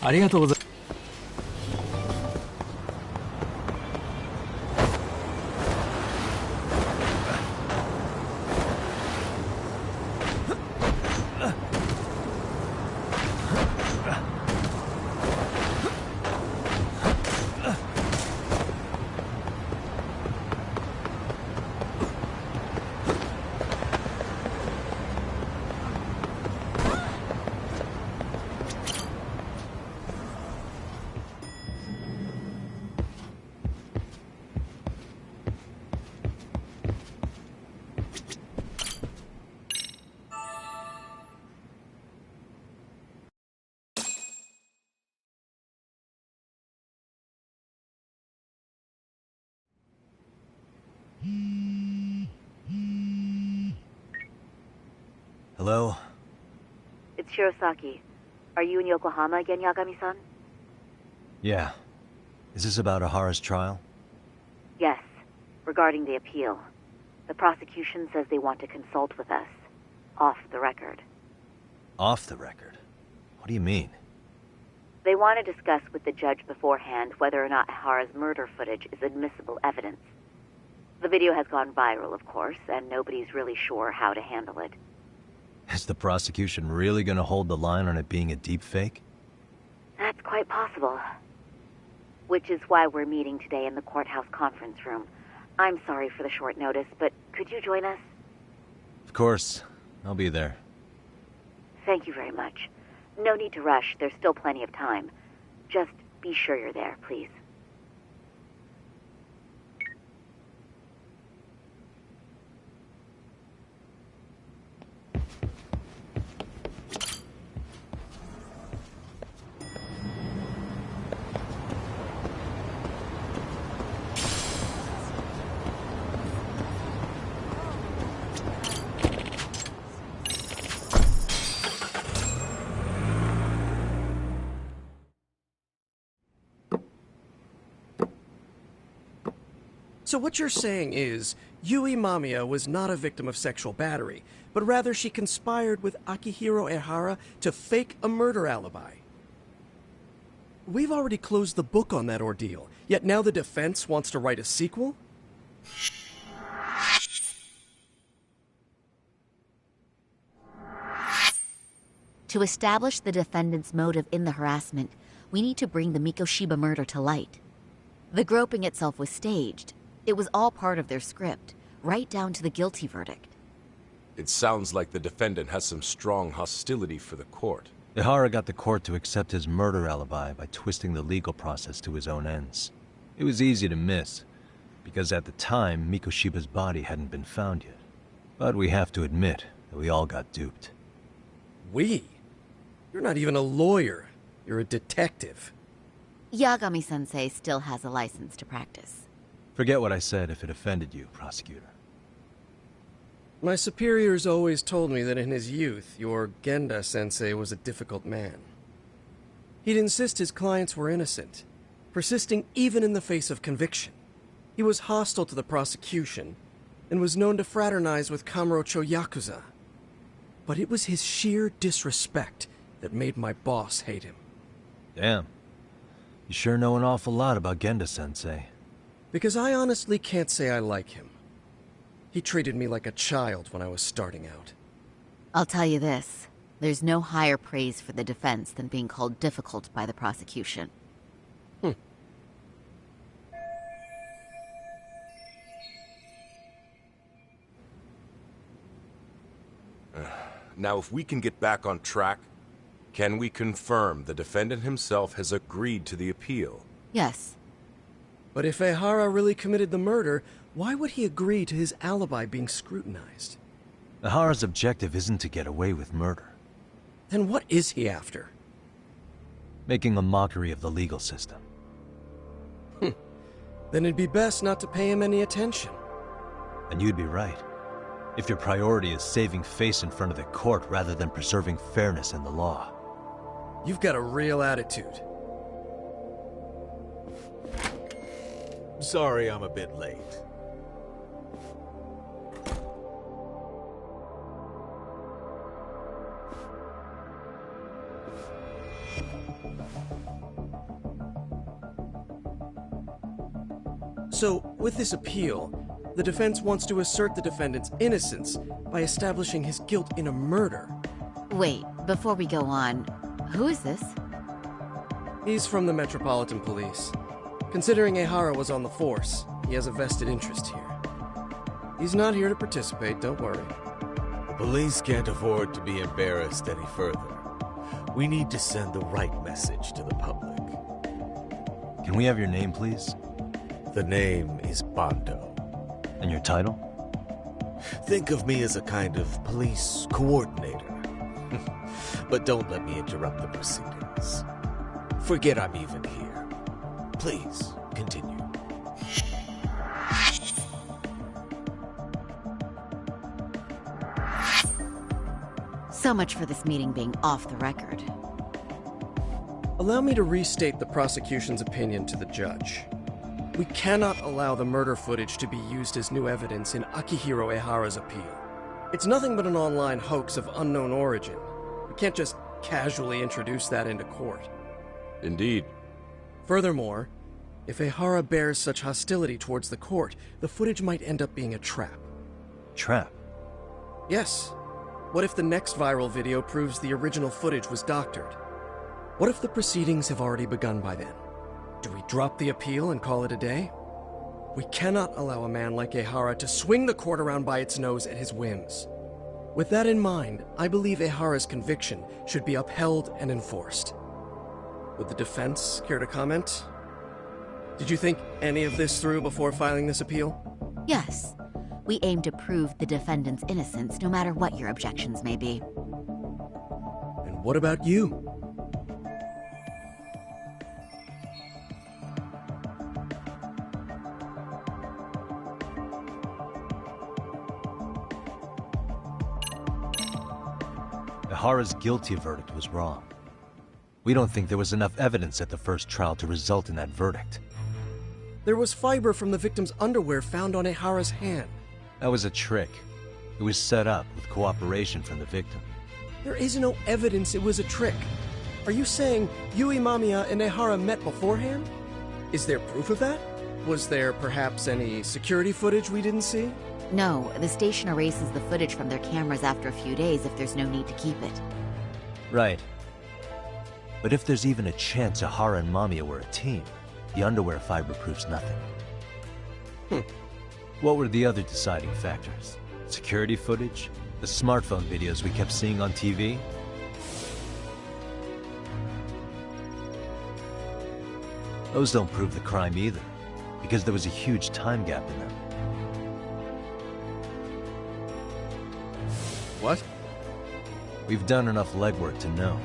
ありがとうございます。Hello? It's Shirosaki. Are you in Yokohama again, Yagami-san? Yeah. Is this about Ahara's trial? Yes, regarding the appeal. The prosecution says they want to consult with us. Off the record. Off the record? What do you mean? They want to discuss with the judge beforehand whether or not Ahara's murder footage is admissible evidence. The video has gone viral, of course, and nobody's really sure how to handle it. Is the prosecution really gonna hold the line on it being a deepfake? That's quite possible. Which is why we're meeting today in the courthouse conference room. I'm sorry for the short notice, but could you join us? Of course. I'll be there. Thank you very much. No need to rush. There's still plenty of time. Just be sure you're there, please. So what you're saying is, Yui Mamiya was not a victim of sexual battery, but rather she conspired with Akihiro Ehara to fake a murder alibi. We've already closed the book on that ordeal, yet now the defense wants to write a sequel? To establish the defendant's motive in the harassment, we need to bring the Mikoshiba murder to light. The groping itself was staged. It was all part of their script, right down to the guilty verdict. It sounds like the defendant has some strong hostility for the court. Ehara got the court to accept his murder alibi by twisting the legal process to his own ends. It was easy to miss, because at the time, Mikoshiba's body hadn't been found yet. But we have to admit that we all got duped. We? You're not even a lawyer. You're a detective. Yagami-sensei still has a license to practice. Forget what I said if it offended you, prosecutor. My superiors always told me that in his youth, your Genda-sensei was a difficult man. He'd insist his clients were innocent, persisting even in the face of conviction. He was hostile to the prosecution, and was known to fraternize with Kamurocho Yakuza. But it was his sheer disrespect that made my boss hate him. Damn. You sure know an awful lot about Genda-sensei. Because I honestly can't say I like him. He treated me like a child when I was starting out. I'll tell you this. There's no higher praise for the defense than being called difficult by the prosecution. Now, if we can get back on track, can we confirm the defendant himself has agreed to the appeal? Yes. But if Ehara really committed the murder, why would he agree to his alibi being scrutinized? Ehara's objective isn't to get away with murder. Then what is he after? Making a mockery of the legal system. Then it'd be best not to pay him any attention. And you'd be right. If your priority is saving face in front of the court rather than preserving fairness in the law. You've got a real attitude. Sorry I'm a bit late. So, with this appeal, the defense wants to assert the defendant's innocence by establishing his guilt in a murder. Wait, before we go on, who is this? He's from the Metropolitan Police. Considering Ehara was on the force, he has a vested interest here. He's not here to participate, don't worry. The police can't afford to be embarrassed any further. We need to send the right message to the public. Can we have your name, please? The name is Bando. And your title? Think of me as a kind of police coordinator. But don't let me interrupt the proceedings. Forget I'm even here. Please, continue. So much for this meeting being off the record. Allow me to restate the prosecution's opinion to the judge. We cannot allow the murder footage to be used as new evidence in Akihiro Ehara's appeal. It's nothing but an online hoax of unknown origin. We can't just casually introduce that into court. Indeed. Furthermore, if Ehara bears such hostility towards the court, the footage might end up being a trap. Trap? Yes. What if the next viral video proves the original footage was doctored? What if the proceedings have already begun by then? Do we drop the appeal and call it a day? We cannot allow a man like Ehara to swing the court around by its nose at his whims. With that in mind, I believe Ehara's conviction should be upheld and enforced. Would the defense care to comment? Did you think any of this through before filing this appeal? Yes. We aim to prove the defendant's innocence, no matter what your objections may be. And what about you? Ehara's guilty verdict was wrong. We don't think there was enough evidence at the first trial to result in that verdict. There was fiber from the victim's underwear found on Ehara's hand. That was a trick. It was set up with cooperation from the victim. There is no evidence it was a trick. Are you saying Yui Mamiya and Ehara met beforehand? Is there proof of that? Was there perhaps any security footage we didn't see? No, the station erases the footage from their cameras after a few days if there's no need to keep it. Right. But if there's even a chance Ehara and Mamiya were a team, the underwear fiber proves nothing. What were the other deciding factors? Security footage? The smartphone videos we kept seeing on TV? Those don't prove the crime either, because there was a huge time gap in them. What? We've done enough legwork to know.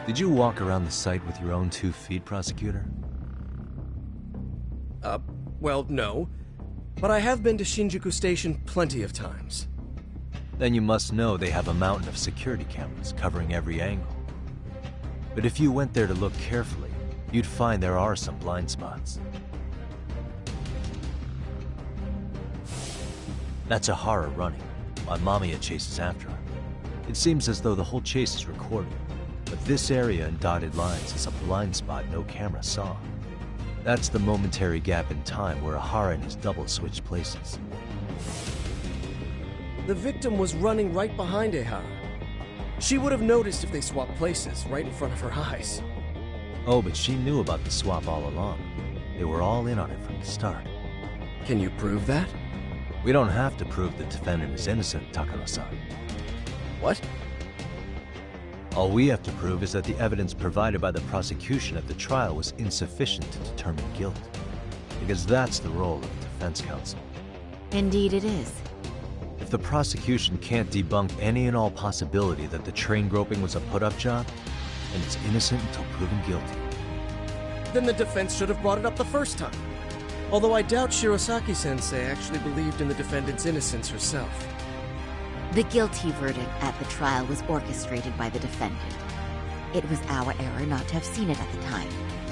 Did you walk around the site with your own 2 feet, prosecutor? Well, no. But I have been to Shinjuku Station plenty of times. Then you must know they have a mountain of security cameras covering every angle. But if you went there to look carefully, you'd find there are some blind spots. That's Ehara running, while Mamiya chases after her. It seems as though the whole chase is recorded. But this area in dotted lines is a blind spot no camera saw. That's the momentary gap in time where Ehara and his double switched places. The victim was running right behind Ehara. She would have noticed if they swapped places, right in front of her eyes. Oh, but she knew about the swap all along. They were all in on it from the start. Can you prove that? We don't have to prove the defendant is innocent, Takano-san. What? All we have to prove is that the evidence provided by the prosecution at the trial was insufficient to determine guilt. Because that's the role of the defense counsel. Indeed it is. If the prosecution can't debunk any and all possibility that the train groping was a put-up job, then it's innocent until proven guilty. Then the defense should have brought it up the first time. Although I doubt Shirosaki-sensei actually believed in the defendant's innocence herself. The guilty verdict at the trial was orchestrated by the defendant. It was our error not to have seen it at the time,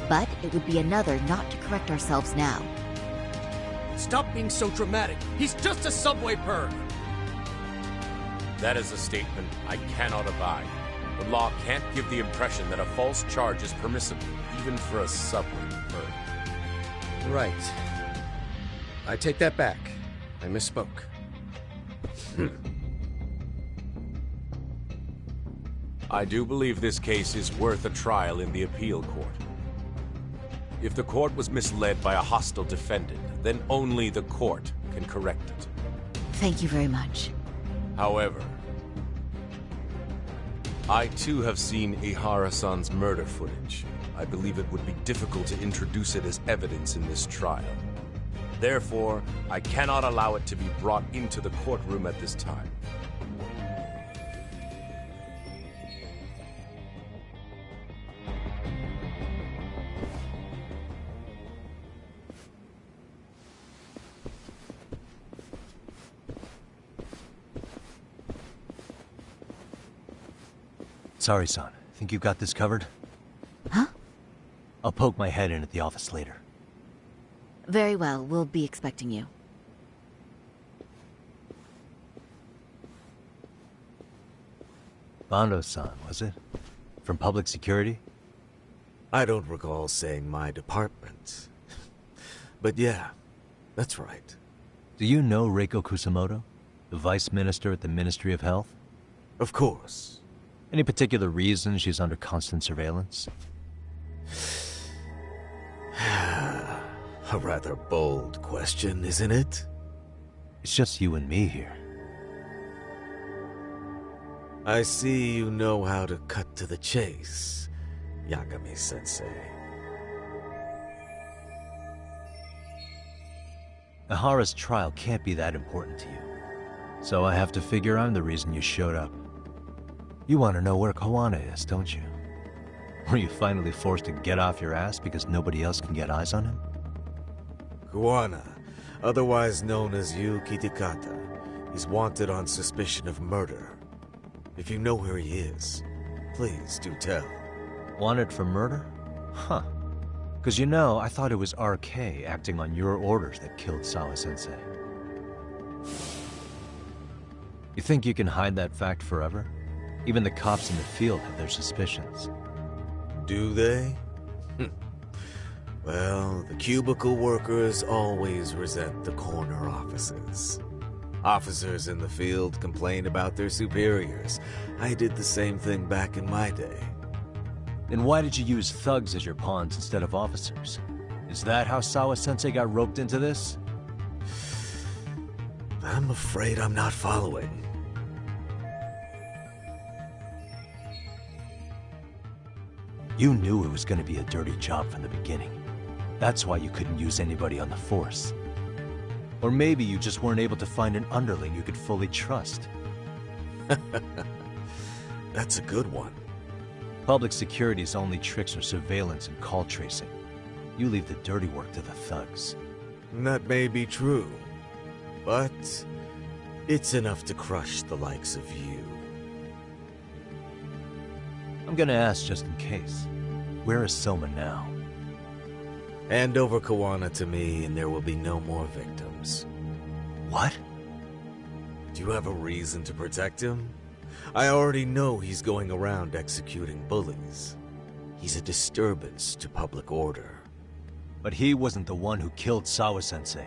but it would be another not to correct ourselves now. Stop being so dramatic. He's just a subway perv. That is a statement I cannot abide. The law can't give the impression that a false charge is permissible, even for a subway perv. Right. I take that back. I misspoke. I do believe this case is worth a trial in the appeal court. If the court was misled by a hostile defendant, then only the court can correct it. Thank you very much. However, I too have seen Ehara-san's murder footage. I believe it would be difficult to introduce it as evidence in this trial. Therefore, I cannot allow it to be brought into the courtroom at this time. Sorry, son. Think you've got this covered? Huh? I'll poke my head in at the office later. Very well, we'll be expecting you. Bando-san, was it? From public security? I don't recall saying my department. But yeah, that's right. Do you know Reiko Kusamoto? The Vice Minister at the Ministry of Health? Of course. Any particular reason she's under constant surveillance? A rather bold question, isn't it? It's just you and me here. I see you know how to cut to the chase, Yagami-sensei. Ihara's trial can't be that important to you. So I have to figure I'm the reason you showed up. You want to know where Kawana is, don't you? Were you finally forced to get off your ass because nobody else can get eyes on him? Kawana, otherwise known as Yu Kitakata, is wanted on suspicion of murder. If you know where he is, please do tell. Wanted for murder? Huh. Because you know, I thought it was RK acting on your orders that killed Sawa-sensei. You think you can hide that fact forever? Even the cops in the field have their suspicions. Do they? Well, the cubicle workers always resent the corner offices. Officers in the field complain about their superiors. I did the same thing back in my day. Then why did you use thugs as your pawns instead of officers? Is that how Sawa-sensei got roped into this? I'm afraid I'm not following. You knew it was going to be a dirty job from the beginning. That's why you couldn't use anybody on the force. Or maybe you just weren't able to find an underling you could fully trust. That's a good one. Public security's only tricks are surveillance and call tracing. You leave the dirty work to the thugs. That may be true, but it's enough to crush the likes of you. I'm gonna ask just in case. Where is Soma now? Hand over Kawana to me and there will be no more victims. What? Do you have a reason to protect him? I already know he's going around executing bullies. He's a disturbance to public order. But he wasn't the one who killed Sawa-sensei.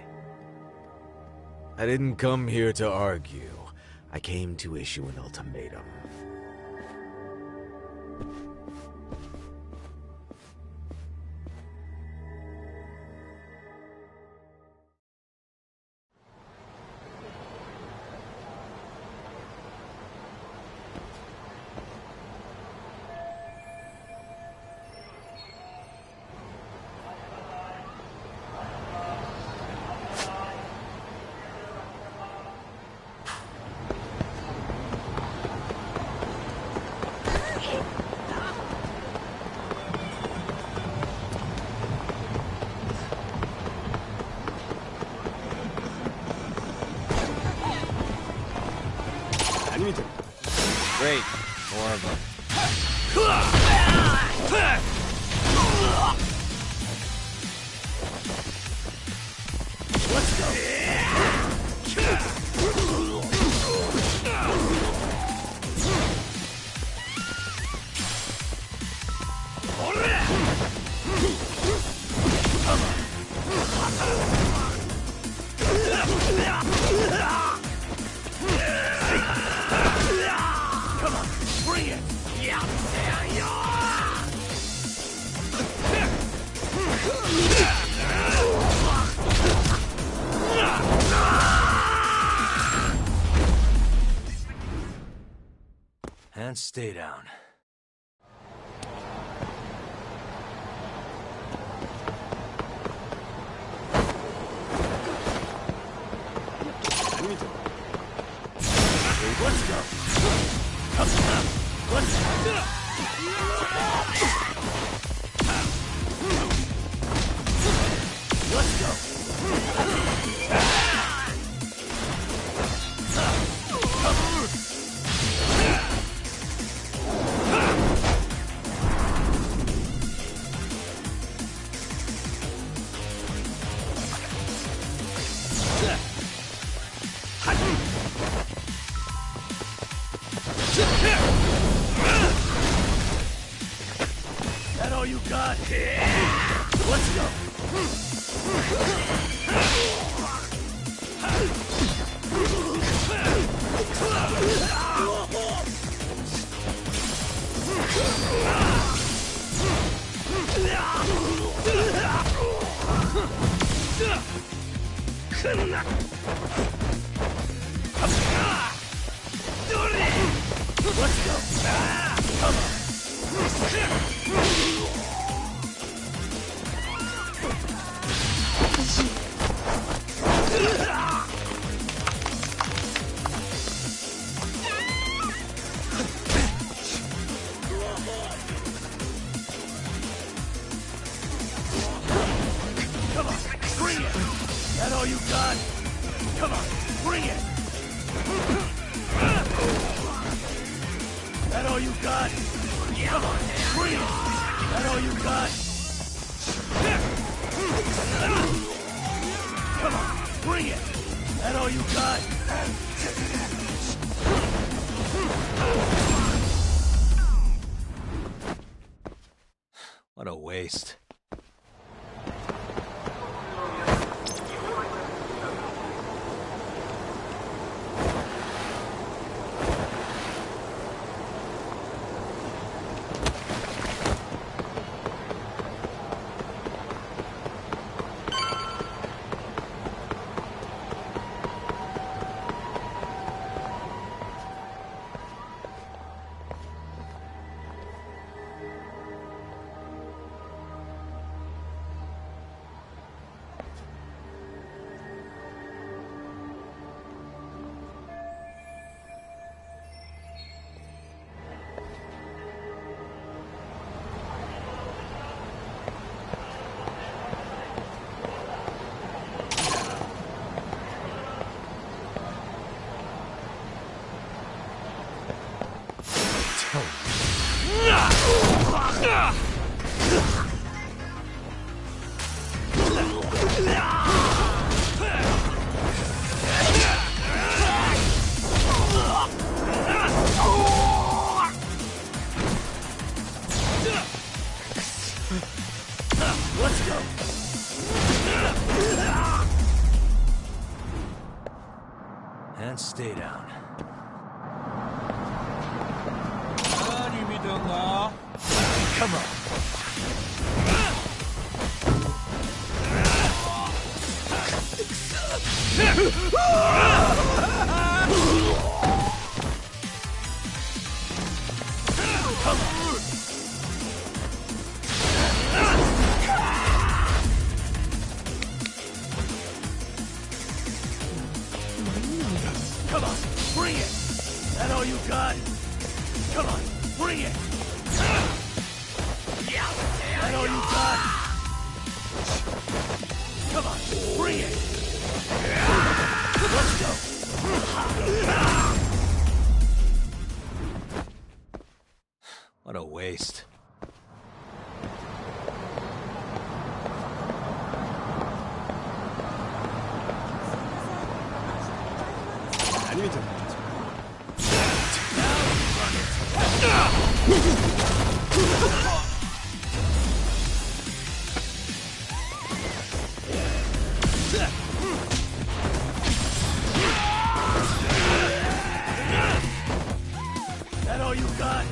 I didn't come here to argue. I came to issue an ultimatum. Great. More of them. Let's go. Come on, bring it! And stay down. Let's go. Let's go. Let's go. Let's go. Let's go. Come on. Come on, bring it! That all you got? Come on, bring it! That all you got? Come on, bring it! That all you got? Come on, bring it! That all you got? What a waste. Let's go. And stay down. Come on. Come on. Come on, bring it! That all you got? Come on, bring it! That all you got? Come on, bring it! Let's go! What a waste. That all you got?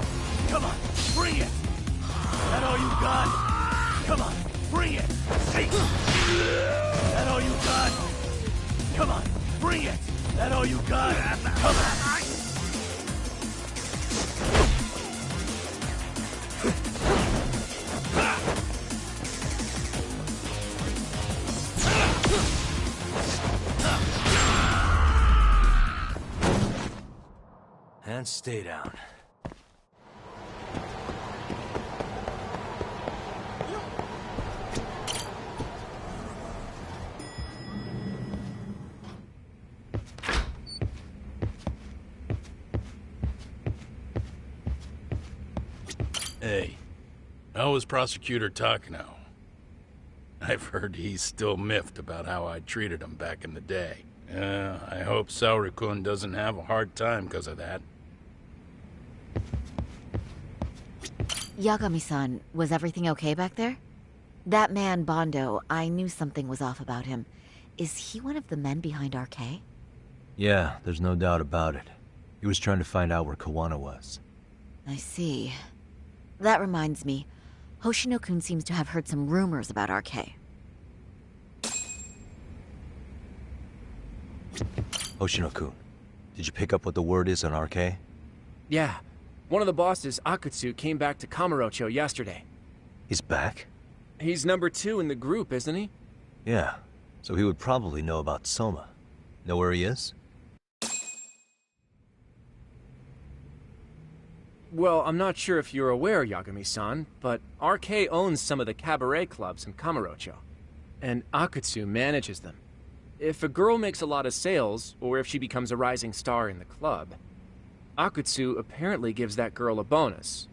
Come on, bring it! That all you got? Come on, bring it! That all you got? Come on, bring it! That all you got? Come on! And stay down. Hey, how was Prosecutor Takano? I've heard he's still miffed about how I treated him back in the day. I hope Saori-kun doesn't have a hard time because of that. Yagami-san, was everything okay back there? That man, Bondo, I knew something was off about him. Is he one of the men behind RK? Yeah, there's no doubt about it. He was trying to find out where Kawana was. I see. That reminds me, Hoshino-kun seems to have heard some rumors about RK. Hoshino-kun, did you pick up what the word is on RK? Yeah. One of the bosses, Akutsu, came back to Kamurocho yesterday. He's back? He's number 2 in the group, isn't he? Yeah, so he would probably know about Soma. Know where he is? Well, I'm not sure if you're aware, Yagami-san, but RK owns some of the cabaret clubs in Kamurocho, and Akutsu manages them. If a girl makes a lot of sales, or if she becomes a rising star in the club, Akutsu apparently gives that girl a bonus,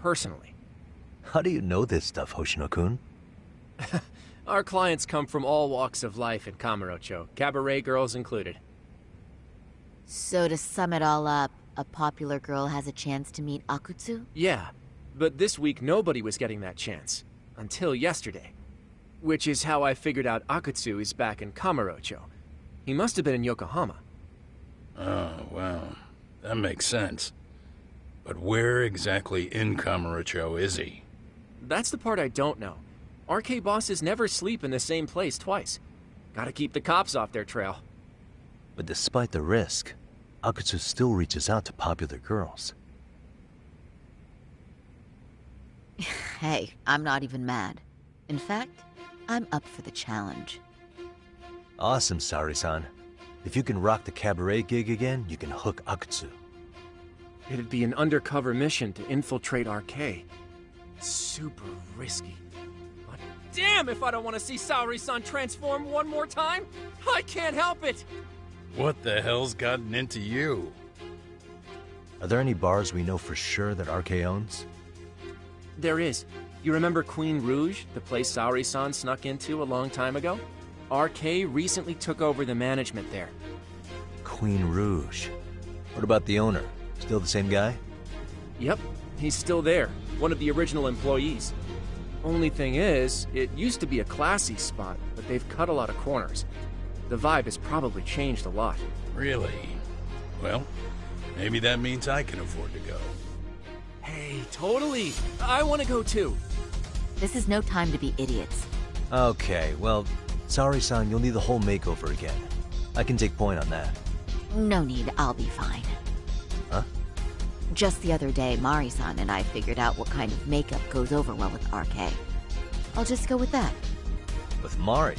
personally. How do you know this stuff, Hoshino-kun? Our clients come from all walks of life in Kamurocho, cabaret girls included. So to sum it all up, a popular girl has a chance to meet Akutsu? Yeah, but this week nobody was getting that chance. Until yesterday. Which is how I figured out Akutsu is back in Kamurocho. He must have been in Yokohama. Oh, well, that makes sense. But where exactly in Kamurocho is he? That's the part I don't know. RK bosses never sleep in the same place twice. Gotta keep the cops off their trail. But despite the risk, Akutsu still reaches out to popular girls. Hey, I'm not even mad. In fact, I'm up for the challenge. Awesome, Sari-san. If you can rock the cabaret gig again, you can hook Akutsu. It'd be an undercover mission to infiltrate RK. Super risky. But damn if I don't want to see Saori-san transform one more time! I can't help it! What the hell's gotten into you? Are there any bars we know for sure that RK owns? There is. You remember Queen Rouge, the place Saori-san snuck into a long time ago? RK recently took over the management there. Queen Rouge. What about the owner? Still the same guy? Yep, he's still there. One of the original employees. Only thing is, it used to be a classy spot, but they've cut a lot of corners. The vibe has probably changed a lot. Really? Well, maybe that means I can afford to go. Hey, totally! I want to go too! This is no time to be idiots. Okay, well, Saori-san, you'll need the whole makeover again. I can take point on that. No need, I'll be fine. Huh? Just the other day, Mari-san and I figured out what kind of makeup goes over well with RK. I'll just go with that. With Mari?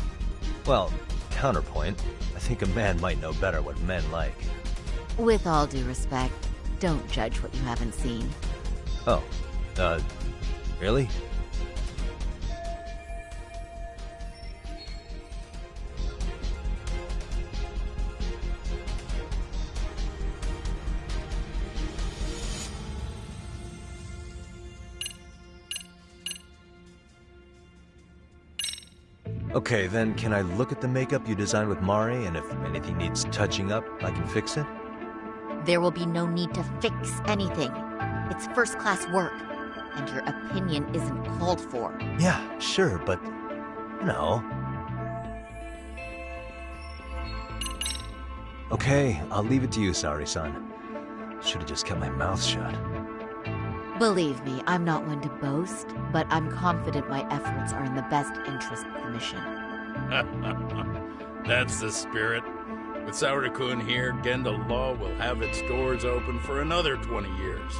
Well, counterpoint, I think a man might know better what men like. With all due respect, don't judge what you haven't seen. Oh, really? Okay, then can I look at the makeup you designed with Mari, and if anything needs touching up, I can fix it? There will be no need to fix anything. It's first-class work, and your opinion isn't called for. Yeah, sure, but, you know. Okay, I'll leave it to you, Saori-san. Should've just kept my mouth shut. Believe me, I'm not one to boast, but I'm confident my efforts are in the best interest of the mission. That's the spirit. With Saori-kun here, Genda Law will have its doors open for another 20 years.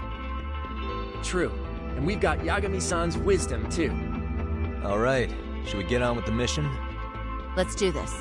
True. And we've got Yagami-san's wisdom, too. All right. Should we get on with the mission? Let's do this.